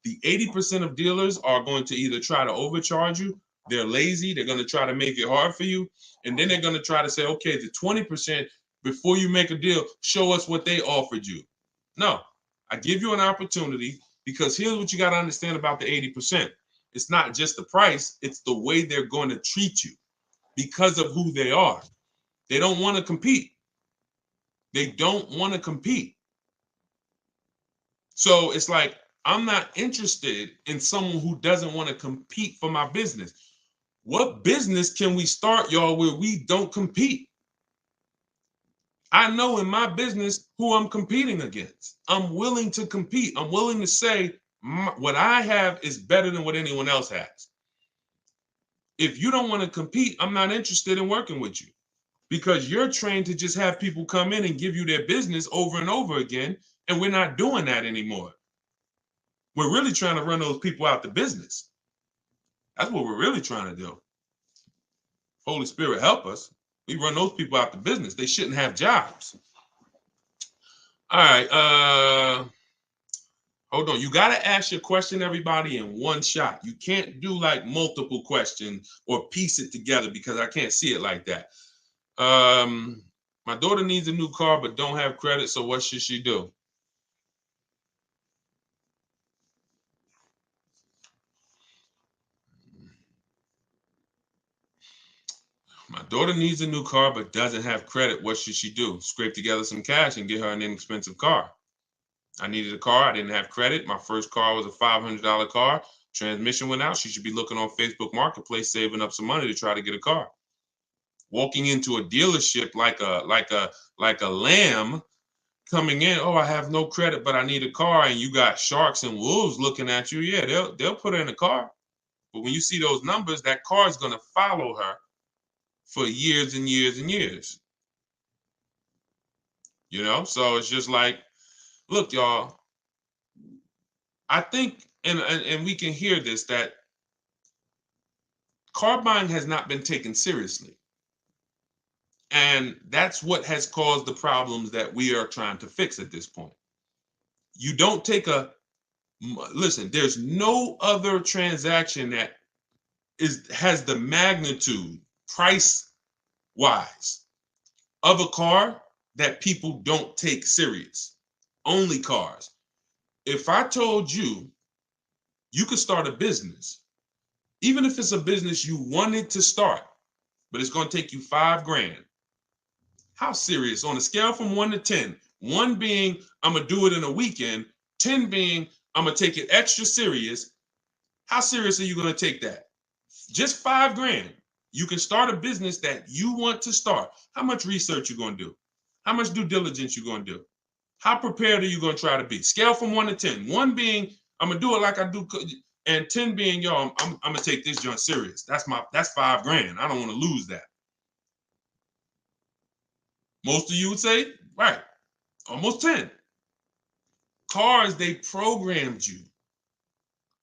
The 80% of dealers are going to either try to overcharge you. They're lazy. They're going to try to make it hard for you. And then they're going to try to say, okay, the 20%, before you make a deal, show us what they offered you. No, I give you an opportunity, because here's what you got to understand about the 80%. It's not just the price. It's the way they're going to treat you because of who they are. They don't want to compete. They don't want to compete. So it's like, I'm not interested in someone who doesn't want to compete for my business. What business can we start, y'all, where we don't compete? I know in my business who I'm competing against. I'm willing to compete. I'm willing to say what I have is better than what anyone else has. If you don't want to compete, I'm not interested in working with you, because you're trained to just have people come in and give you their business over and over again. And we're not doing that anymore. We're really trying to run those people out the business. That's what we're really trying to do. Holy Spirit, help us. We run those people out the business. They shouldn't have jobs. All right. Hold on. You got to ask your question, everybody, in one shot. You can't do like multiple questions or piece it together, because I can't see it like that. My daughter needs a new car but don't have credit, so what should she do? My daughter needs a new car but doesn't have credit. What should she do? Scrape together some cash and get her an inexpensive car. I needed a car. I didn't have credit. My first car was a $500 car. Transmission went out. She should be looking on Facebook Marketplace, saving up some money to try to get a car. Walking into a dealership like a lamb, coming in, oh, I have no credit, but I need a car, and you got sharks and wolves looking at you. Yeah, they'll put her in a car. But when you see those numbers, that car is going to follow her for years and years and years. So it's just like, look, y'all, I think, and we can hear this, that car buying has not been taken seriously. And that's what has caused the problems that we are trying to fix at this point. You don't take listen, there's no other transaction that has the magnitude, price-wise, of a car that people don't take serious. Only cars. If I told you you could start a business, even if it's a business you wanted to start, but it's going to take you $5,000. How serious? On a scale from 1 to 10, 1 being I'm going to do it in a weekend, 10 being I'm going to take it extra serious. How serious are you going to take that? Just $5,000. You can start a business that you want to start. How much research you going to do? How much due diligence you going to do? How prepared are you going to try to be? Scale from 1 to 10. 1 being I'm going to do it like I do, and 10 being, yo, I'm going to take this joint serious. That's $5,000. I don't want to lose that. Most of you would say Right. Almost 10. Cars, they programmed you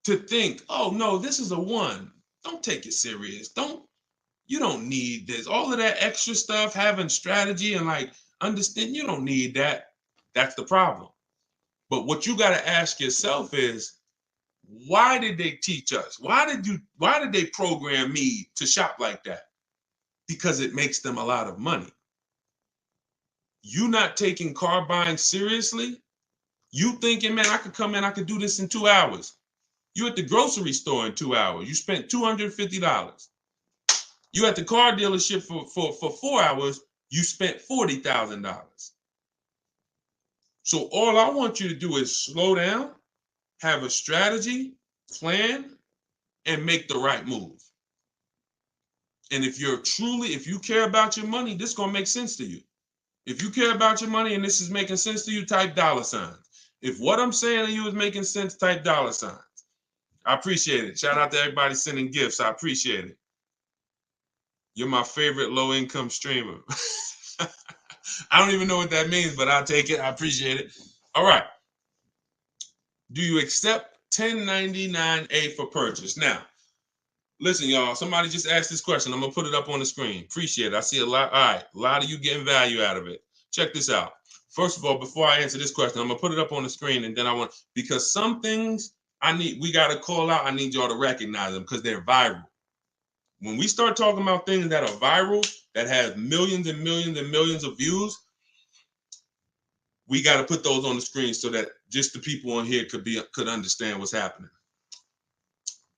to think, oh no, this is a 1. Don't take it serious. You don't need this. All of that extra stuff, having strategy and like understand, you don't need that. That's the problem. But what you got to ask yourself is, why did they teach us? Why did they program me to shop like that? Because it makes them a lot of money. You not taking car buying seriously, you thinking, man, I could come in, I could do this in 2 hours. You at the grocery store in 2 hours, you spent $250. You at the car dealership for 4 hours, you spent $40,000. So all I want you to do is slow down, have a strategy, plan, and make the right move. And if you care about your money, this is gonna make sense to you. If you care about your money and this is making sense to you, type $signs. If what I'm saying to you is making sense, type $signs. I appreciate it. Shout out to everybody sending gifts. I appreciate it. You're my favorite low-income streamer. I don't even know what that means, but I'll take it. I appreciate it. All right. Do you accept 1099-A for purchase? Now, listen, y'all. Somebody just asked this question. I'm going to put it up on the screen. Appreciate it. I see a lot. All right. A lot of you getting value out of it. Check this out. First of all, before I answer this question, I'm going to put it up on the screen, and then because some things we got to call out. I need y'all to recognize them because they're viral. When we start talking about things that are viral, that have millions and millions and millions of views, we got to put those on the screen so that just the people on here could understand what's happening.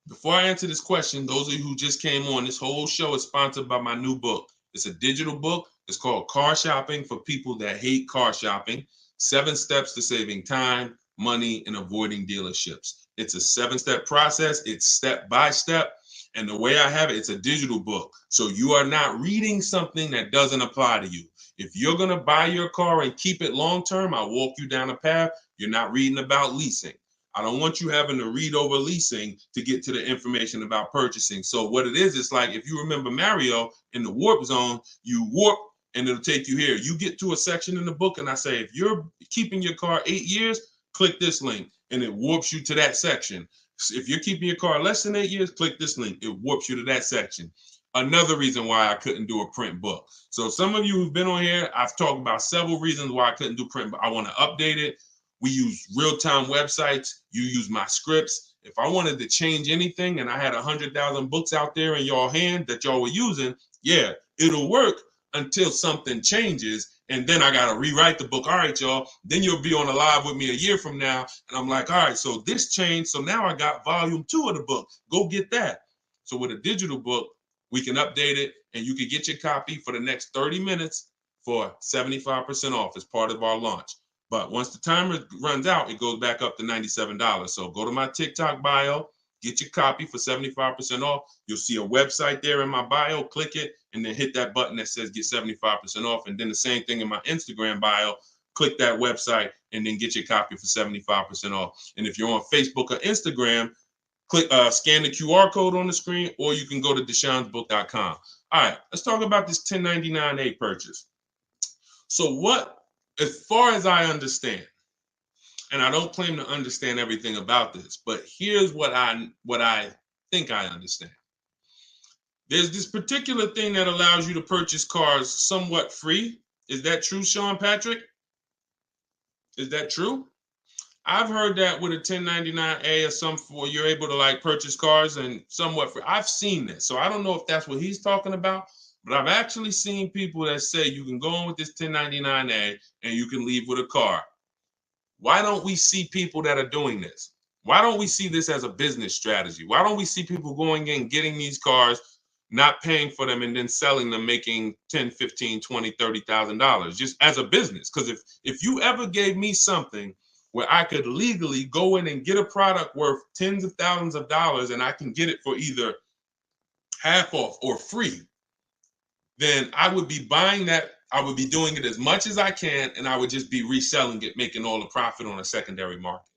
Before I answer this question, those of you who just came on, this whole show is sponsored by my new book. It's a digital book. It's called Car Shopping for People That Hate Car Shopping: 7 Steps to Saving Time, Money, and Avoiding Dealerships. It's a 7-step process. It's step by step. And the way I have it, it's a digital book. So you are not reading something that doesn't apply to you. If you're going to buy your car and keep it long term, I'll walk you down a path. You're not reading about leasing. I don't want you having to read over leasing to get to the information about purchasing. So what it is, it's like if you remember Mario in the warp zone, you warp and it'll take you here. You get to a section in the book and I say, if you're keeping your car 8 years, click this link and it warps you to that section. If you're keeping your car less than 8 years, click this link. It warps you to that section. Another reason why I couldn't do a print book. So some of you who've been on here, I've talked about several reasons why I couldn't do print, but I want to update it. We use real-time websites. You use my scripts. If I wanted to change anything and I had 100,000 books out there in y'all hand that y'all were using, yeah, it'll work until something changes. And then I got to rewrite the book. All right, y'all. Then you'll be on a live with me a year from now. And I'm like, all right, so this changed. So now I got volume 2 of the book. Go get that. So with a digital book, we can update it and you can get your copy for the next 30 minutes for 75% off as part of our launch. But once the timer runs out, it goes back up to $97. So go to my TikTok bio, get your copy for 75% off. You'll see a website there in my bio, click it, and then hit that button that says get 75% off. And then the same thing in my Instagram bio, click that website and then get your copy for 75% off. And if you're on Facebook or Instagram, click scan the QR code on the screen, or you can go to deshonesbook.com. All right, let's talk about this 1099-A purchase. So as far as I understand, and I don't claim to understand everything about this, but here's what I think I understand. There's this particular thing that allows you to purchase cars somewhat free. Is that true, Sean Patrick? Is that true? I've heard that with a 1099-A or you're able to like purchase cars and somewhat free. I've seen this. So I don't know if that's what he's talking about, but I've actually seen people that say you can go on with this 1099-A and you can leave with a car. Why don't we see people that are doing this? Why don't we see this as a business strategy? Why don't we see people going in, getting these cars, not paying for them, and then selling them, making $10,000, $15,000, $20,000, $30,000 just as a business? Because if you ever gave me something where I could legally go in and get a product worth tens of thousands of dollars and I can get it for either half off or free, then I would be buying that. I would be doing it as much as I can, and I would just be reselling it, making all the profit on a secondary market.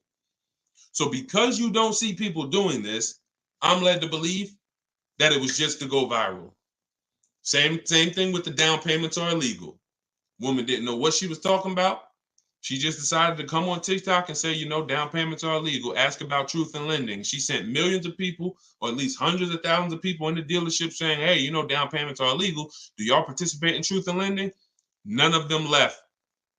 So because you don't see people doing this, I'm led to believe that it was just to go viral. Same thing with the down payments are illegal. Woman didn't know what she was talking about. She just decided to come on TikTok and say, you know, down payments are illegal. Ask about truth in lending. She sent millions of people, or at least hundreds of thousands of people in the dealership saying, hey, you know, down payments are illegal. Do y'all participate in truth in lending? None of them left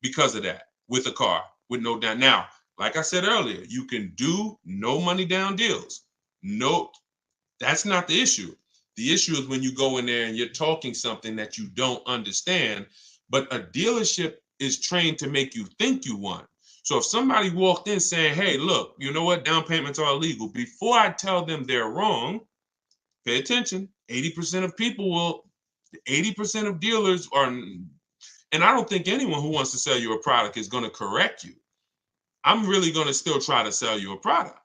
because of that with a car with no down. Now, like I said earlier, you can do no money down deals. No, that's not the issue. The issue is when you go in there and you're talking something that you don't understand, but a dealership is trained to make you think you want. So if somebody walked in saying, hey, look, you know what, down payments are illegal, before I tell them they're wrong, pay attention. 80% of people will, 80% of dealers are, and I don't think anyone who wants to sell you a product is going to correct you. I'm really going to still try to sell you a product.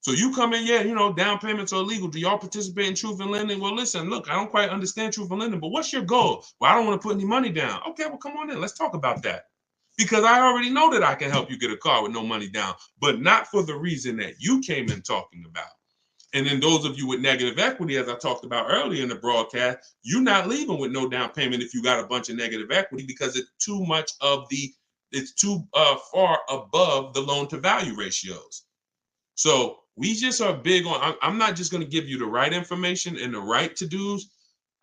So you come in, yeah, you know, down payments are illegal. Do y'all participate in truth in lending? Well, listen, look, I don't quite understand truth in lending, but what's your goal? Well, I don't want to put any money down. Okay, well, come on in. Let's talk about that. Because I already know that I can help you get a car with no money down, but not for the reason that you came in talking about. And then those of you with negative equity, as I talked about earlier in the broadcast, you're not leaving with no down payment if you got a bunch of negative equity, because it's too much of the, it's too far above the loan to value ratios. So we just are big on, I'm not just going to give you the right information and the right to-dos.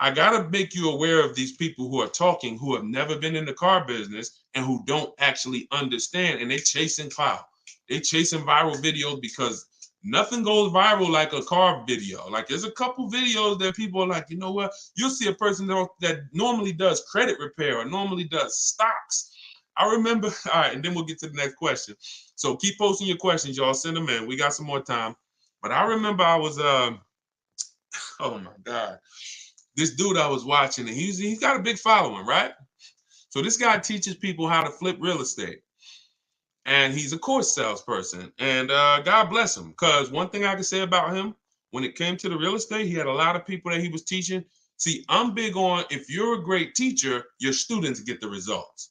I got to make you aware of these people who are talking, who have never been in the car business and who don't actually understand, and they chasing clout. They chasing viral videos because nothing goes viral like a car video. Like there's a couple videos that people are like, you know what? You'll see a person that normally does credit repair or normally does stocks. I remember, all right, and then we'll get to the next question. So keep posting your questions, y'all. Send them in. We got some more time. But I remember I was, oh my God, this dude I was watching, and he's got a big following, right? So this guy teaches people how to flip real estate. And he's a course salesperson. And God bless him, because one thing I can say about him, when it came to the real estate, he had a lot of people that he was teaching. See, I'm big on, if you're a great teacher, your students get the results.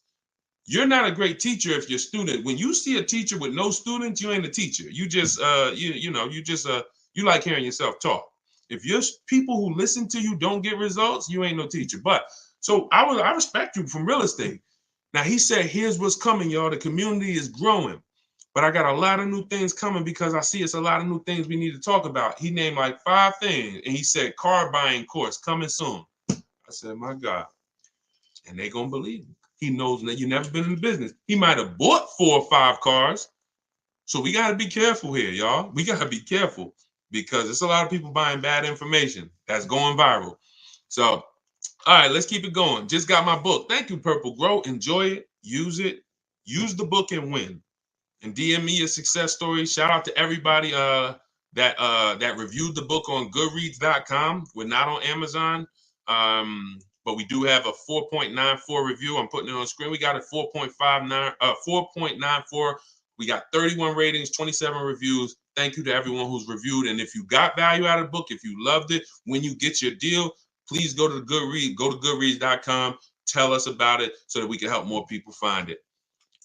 You're not a great teacher if your student, when you see a teacher with no students, you ain't a teacher. You just you like hearing yourself talk. If your people who listen to you don't get results, you ain't no teacher. But so I respect you from real estate. Now he said, here's what's coming, y'all. The community is growing, but I got a lot of new things coming because I see it's a lot of new things we need to talk about. He named like 5 things, and he said, car buying course coming soon. I said, my God, and they gonna believe him. He knows that you never been in the business. He might have bought 4 or 5 cars. So we got to be careful here, y'all. We got to be careful because there's a lot of people buying bad information that's going viral. So, all right, let's keep it going. Just got my book. Thank you, Purple Grow. Enjoy it. Use the book and win. And DM me a success story. Shout out to everybody that reviewed the book on goodreads.com. We're not on Amazon. But we do have a 4.94 review. I'm putting it on the screen. We got a 4.94. We got 31 ratings, 27 reviews. Thank you to everyone who's reviewed. And if you got value out of the book, if you loved it, when you get your deal, please go to the Goodreads, go to goodreads.com, tell us about it so that we can help more people find it.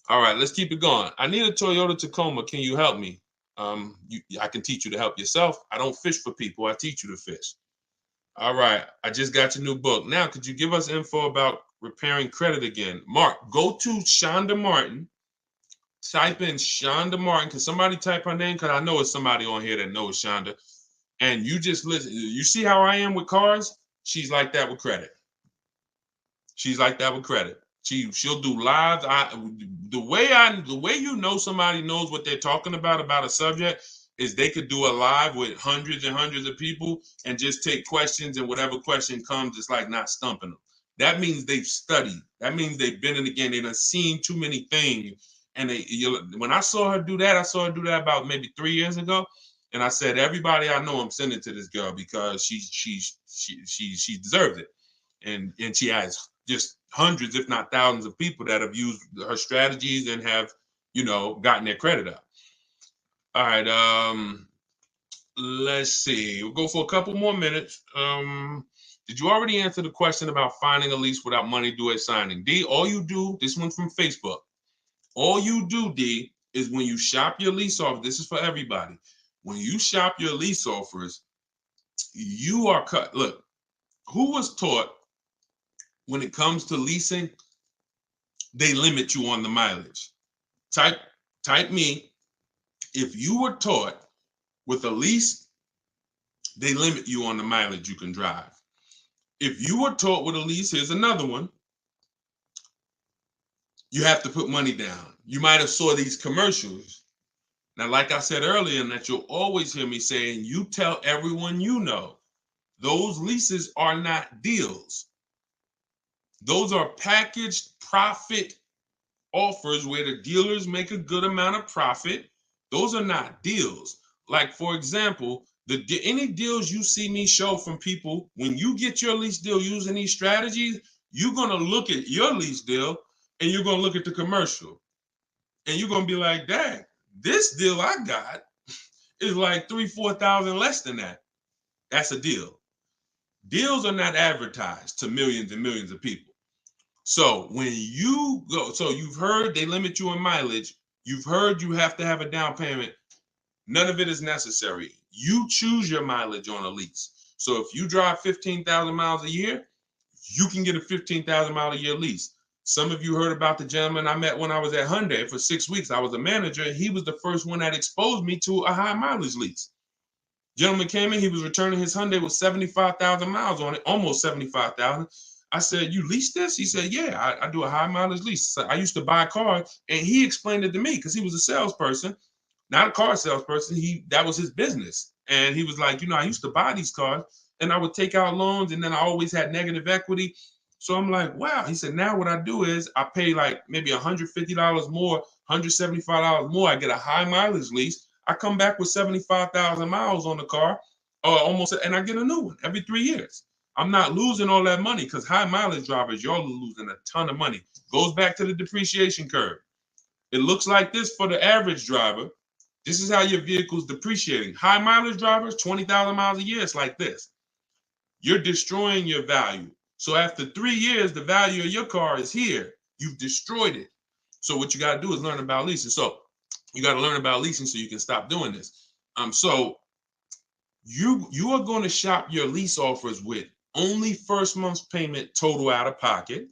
All right, let's keep it going. I need a Toyota Tacoma. Can you help me? I can teach you to help yourself. I don't fish for people. I teach you to fish. All right, I just got your new book. Now, could you give us info about repairing credit again? Mark, go to Shonda Martin. Type in Shonda Martin. Can somebody type her name? Because I know it's somebody on here that knows Shonda. And you just listen. You see how I am with cars? She's like that with credit. She's like that with credit. She'll do lives. The way you know somebody knows what they're talking about a subject is they could do a live with hundreds and hundreds of people and just take questions, and whatever question comes, it's like not stumping them. That means they've studied. That means they've been in the game. They've done seen too many things. And when I saw her do that, about maybe 3 years ago. And I said, everybody I know, I'm sending to this girl because she deserves it. And she has just hundreds, if not thousands of people that have used her strategies and have, gotten their credit up. All right, let's see. We'll go for a couple more minutes. Did you already answer the question about finding a lease without money due at signing? D, all you do, this one's from Facebook. All you do, D, is when you shop your lease offer, this is for everybody. When you shop your lease offers, you are cut. Look, who was taught when it comes to leasing, they limit you on the mileage. Type me. If you were taught with a lease, they limit you on the mileage you can drive. If you were taught with a lease, here's another one. You have to put money down. You might have saw these commercials. Now, like I said earlier, and that you'll always hear me saying, you tell everyone you know, those leases are not deals. Those are packaged profit offers where the dealers make a good amount of profit. Those are not deals. Like, for example, any deals you see me show from people, when you get your lease deal using these strategies, you're going to look at your lease deal and you're going to look at the commercial. And you're going to be like, dang, this deal I got is like $3,000-4,000 less than that. That's a deal. Deals are not advertised to millions and millions of people. So when you go, so you've heard they limit you on mileage. You've heard you have to have a down payment. None of it is necessary. You choose your mileage on a lease. So if you drive 15,000 miles a year, you can get a 15,000 mile a year lease. Some of you heard about the gentleman I met when I was at Hyundai for 6 weeks. I was a manager, and he was the first one that exposed me to a high mileage lease. Gentleman came in, he was returning his Hyundai with 75,000 miles on it, almost 75,000. I said, you lease this? He said, yeah, I do a high mileage lease. So I used to buy cars, and he explained it to me because he was a salesperson, not a car salesperson. That was his business. And he was like, I used to buy these cars, and I would take out loans, and then I always had negative equity. So I'm like, wow. He said, now what I do is I pay like maybe $150 more, $175 more. I get a high mileage lease. I come back with 75,000 miles on the car, almost, and I get a new one every 3 years. I'm not losing all that money because high mileage drivers, y'all are losing a ton of money. Goes back to the depreciation curve. It looks like this for the average driver. This is how your vehicle's depreciating. High mileage drivers, 20,000 miles a year, it's like this. You're destroying your value. So after 3 years, the value of your car is here. You've destroyed it. So what you got to do is learn about leasing. So you got to learn about leasing so you can stop doing this. So you are going to shop your lease offers with only first month's payment total out of pocket.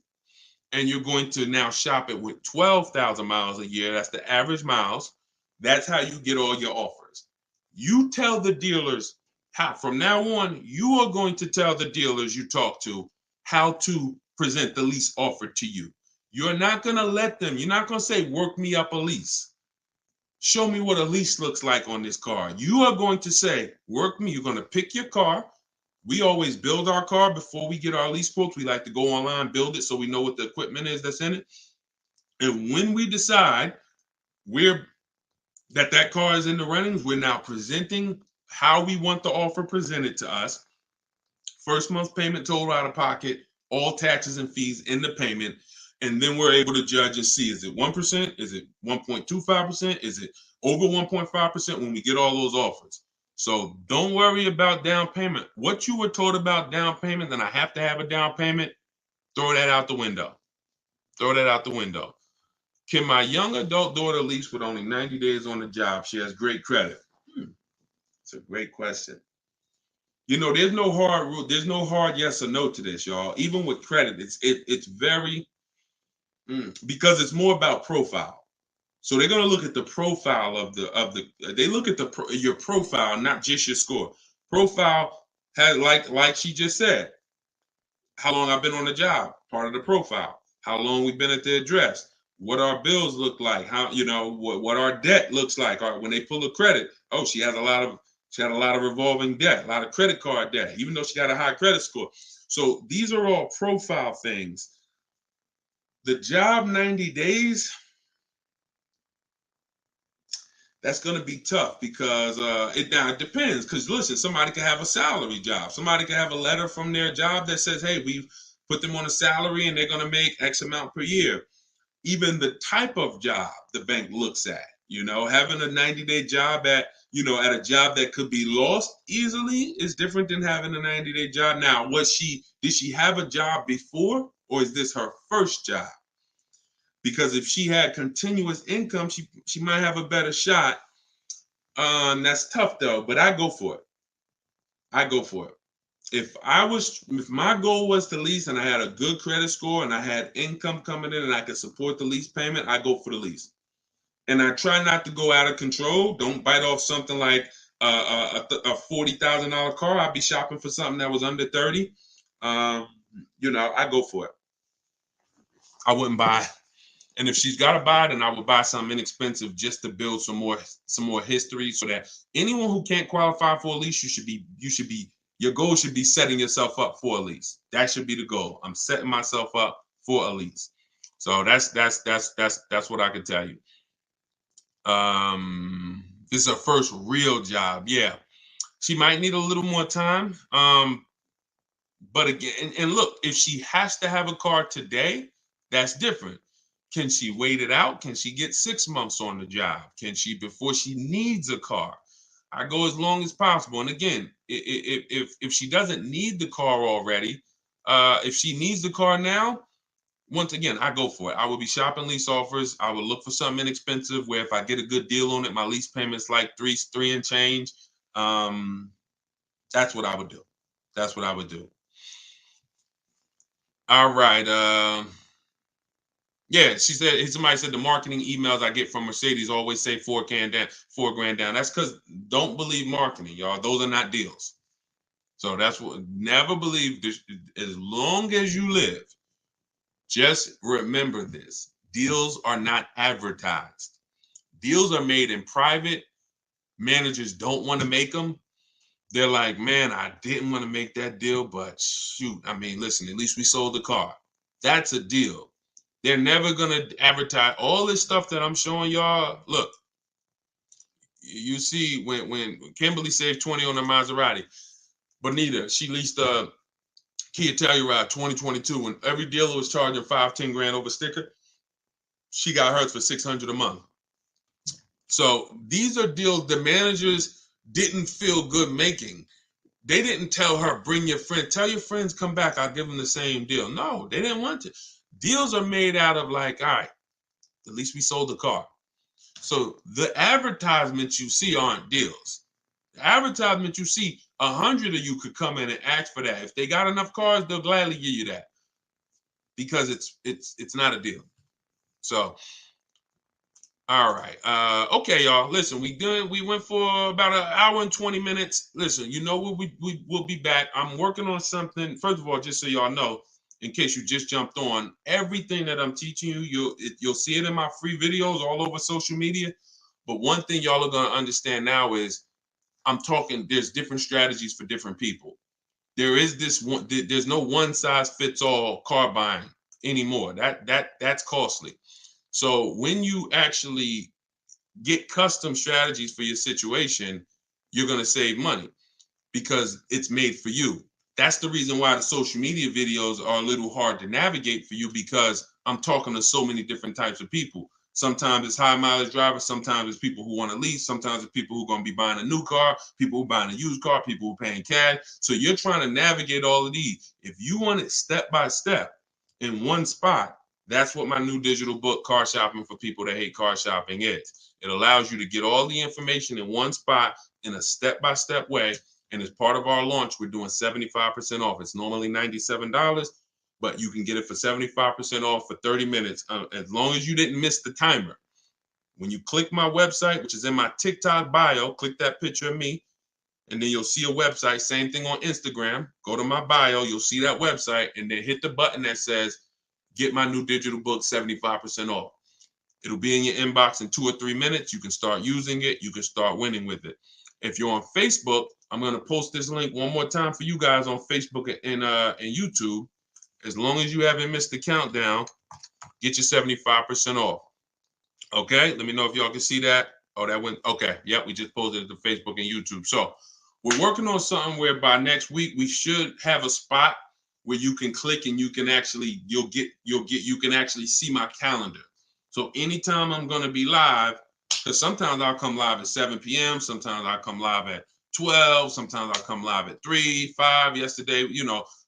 And you're going to now shop it with 12,000 miles a year. That's the average miles. That's how you get all your offers. You tell the dealers how, from now on, you are going to tell the dealers you talk to how to present the lease offer to you. You're not going to let them, you're not going to say, work me up a lease. Show me what a lease looks like on this car. You are going to say, work me. You're going to pick your car. We always build our car before we get our lease quotes. We like to go online, build it so we know what the equipment is that's in it. And when we decide that car is in the runnings, we're now presenting how we want the offer presented to us. First month's payment total out of pocket, all taxes and fees in the payment. And then we're able to judge and see, is it 1%? Is it 1.25%? Is it over 1.5% when we get all those offers? So don't worry about down payment. What you were taught about down payment, then I have to have a down payment, throw that out the window. Throw that out the window. Can my young adult daughter lease with only 90 days on the job? She has great credit. It's a great question. There's no hard rule. There's no hard yes or no to this, y'all. Even with credit, it's very, because it's more about profile. So they're going to look at the profile they look at your profile, not just your score. Profile has, like she just said, how long I've been on the job, part of the profile. How long we've been at the address, what our bills look like, how, what our debt looks like. Or when they pull a credit, she had a lot of revolving debt, a lot of credit card debt, even though she got a high credit score. So these are all profile things. The job 90 days, that's going to be tough because it depends. Because listen, somebody can have a salary job. Somebody can have a letter from their job that says, hey, we've put them on a salary and they're going to make X amount per year. Even the type of job the bank looks at, having a 90-day job at a job that could be lost easily is different than having a 90-day job. Now, did she have a job before, or is this her first job? Because if she had continuous income, she might have a better shot. That's tough though, but I go for it. if my goal was to lease and I had a good credit score and I had income coming in and I could support the lease payment, I go for the lease. And I try not to go out of control. Don't bite off something like a $40,000 car. I'd be shopping for something that was under 30. I go for it. I wouldn't buy. And if she's got to buy, then I would buy something inexpensive just to build some more history, so that anyone who can't qualify for a lease, your goal should be setting yourself up for a lease. That should be the goal. I'm setting myself up for a lease. So that's what I can tell you. This is her first real job. Yeah, she might need a little more time. But again, and look, if she has to have a car today, that's different. Can she wait it out? Can she get 6 months on the job? Can she, before she needs a car? I go as long as possible. And again, if she doesn't need the car already, if she needs the car now, once again, I go for it. I would be shopping lease offers. I would look for something inexpensive where if I get a good deal on it, my lease payment's like three and change. That's what I would do. That's what I would do. All right. Yeah, she said, somebody said the marketing emails I get from Mercedes always say $4,000 down, $4,000 down. That's because don't believe marketing, y'all. Those are not deals. So that's what, never believe this. As long as you live, just remember this. Deals are not advertised. Deals are made in private. Managers don't want to make them. They're like, man, I didn't want to make that deal, but shoot, I mean, listen, at least we sold the car. That's a deal. They're never going to advertise all this stuff that I'm showing y'all. Look, you see when Kimberly saved 20 on a Maserati, Bonita, she leased a Kia Telluride 2022 when every dealer was charging $5-10 grand over sticker. She got hers for $600 a month. So these are deals the managers didn't feel good making. They didn't tell her, bring your friend, tell your friends, come back, I'll give them the same deal. No, they didn't want to. Deals are made out of like, all right, at least we sold the car. So the advertisements you see aren't deals. The advertisement you see, 100 of you could come in and ask for that. If they got enough cars, they'll gladly give you that because it's not a deal. So, all right. Okay, y'all. Listen, we went for about an hour and 20 minutes. Listen, you know what, we'll be back. I'm working on something. First of all, just so y'all know, in case you just jumped on, everything that I'm teaching you, you'll see it in my free videos all over social media. But one thing y'all are going to understand now is I'm talking, there's different strategies for different people. There's no one size fits all car buying anymore. That's costly. So when you actually get custom strategies for your situation, you're going to save money because it's made for you. That's the reason why the social media videos are a little hard to navigate for you, because I'm talking to so many different types of people. Sometimes it's high mileage drivers, sometimes it's people who want to lease, sometimes it's people who are going to be buying a new car, people who are buying a used car, people who are paying cash. So you're trying to navigate all of these. If you want it step by step in one spot, that's what my new digital book, Car Shopping for People That Hate Car Shopping, is. It allows you to get all the information in one spot in a step-by-step way. And as part of our launch, we're doing 75% off. It's normally $97, but you can get it for 75% off for 30 minutes, as long as you didn't miss the timer. When you click my website, which is in my TikTok bio, click that picture of me, and then you'll see a website. Same thing on Instagram. Go to my bio, you'll see that website, and then hit the button that says, get my new digital book 75% off. It'll be in your inbox in 2 or 3 minutes. You can start using it. You can start winning with it. If you're on Facebook, I'm going to post this link one more time for you guys on Facebook and YouTube. As long as you haven't missed the countdown, get your 75% off. Okay, let me know if y'all can see that. Oh, that went, okay. Yep, we just posted it to Facebook and YouTube. So we're working on something where by next week, we should have a spot where you can click and you can actually, you can actually see my calendar. So anytime I'm going to be live, because sometimes I'll come live at 7 p.m., sometimes I'll come live at 12, sometimes I'll come live at 3, 5 yesterday,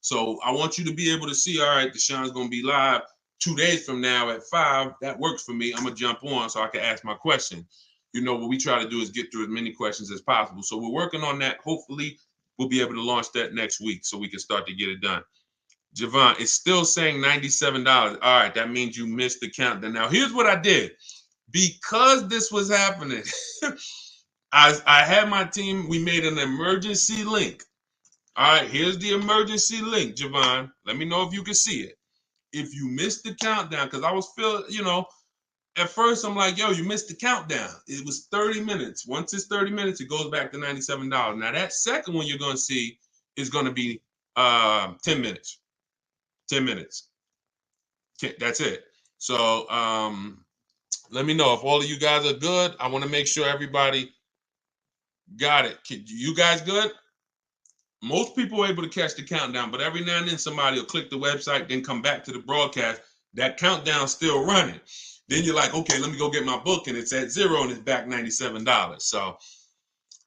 So I want you to be able to see, all right, Deshaun's going to be live 2 days from now at 5. That works for me. I'm going to jump on so I can ask my question. What we try to do is get through as many questions as possible. So we're working on that. Hopefully we'll be able to launch that next week so we can start to get it done. Javon, it's still saying $97. All right, that means you missed the countdown. Now, here's what I did. Because this was happening, I had my team, we made an emergency link. All right, here's the emergency link, Javon. Let me know if you can see it. If you missed the countdown, because I was feeling, you know, at first I'm like, yo, you missed the countdown. It was 30 minutes. Once it's 30 minutes, it goes back to $97. Now, that second one you're going to see is going to be 10 minutes. 10 minutes. That's it. So let me know if all of you guys are good. I want to make sure everybody got it. You guys good? Most people are able to catch the countdown, but every now and then somebody will click the website, then come back to the broadcast. That countdown's still running. Then you're like, okay, let me go get my book, and it's at 0 and it's back $97. So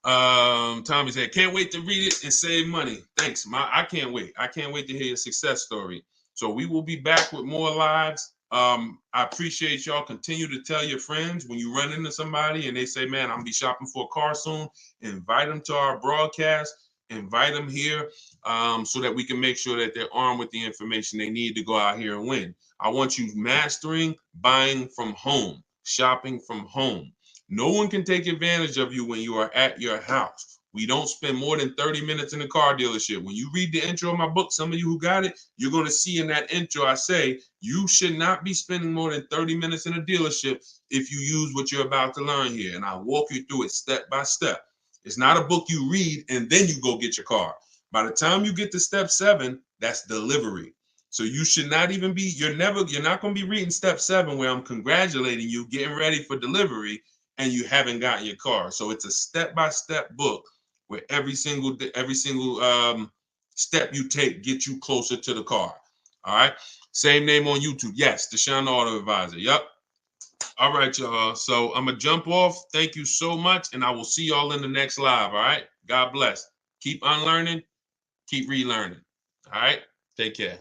Tommy said, can't wait to read it and save money. Thanks. I can't wait. I can't wait to hear your success story. So we will be back with more lives. I appreciate y'all. Continue to tell your friends when you run into somebody and they say, man, I'm gonna be shopping for a car soon. Invite them to our broadcast. Invite them here so that we can make sure that they're armed with the information they need to go out here and win. I want you mastering buying from home, shopping from home. No one can take advantage of you when you are at your house. We don't spend more than 30 minutes in the car dealership. When you read the intro of my book, some of you who got it, you're going to see in that intro, I say, you should not be spending more than 30 minutes in a dealership if you use what you're about to learn here. And I walk you through it step by step. It's not a book you read and then you go get your car. By the time you get to step 7, that's delivery. So you should not even be, you're not going to be reading step 7 where I'm congratulating you, getting ready for delivery, and you haven't gotten your car. So it's a step-by-step book where every single step you take gets you closer to the car. All right. Same name on YouTube. Yes, Deshone the Auto Advisor. Yep. All right, y'all. So I'm going to jump off. Thank you so much. And I will see y'all in the next live. All right. God bless. Keep unlearning. Keep relearning. All right. Take care.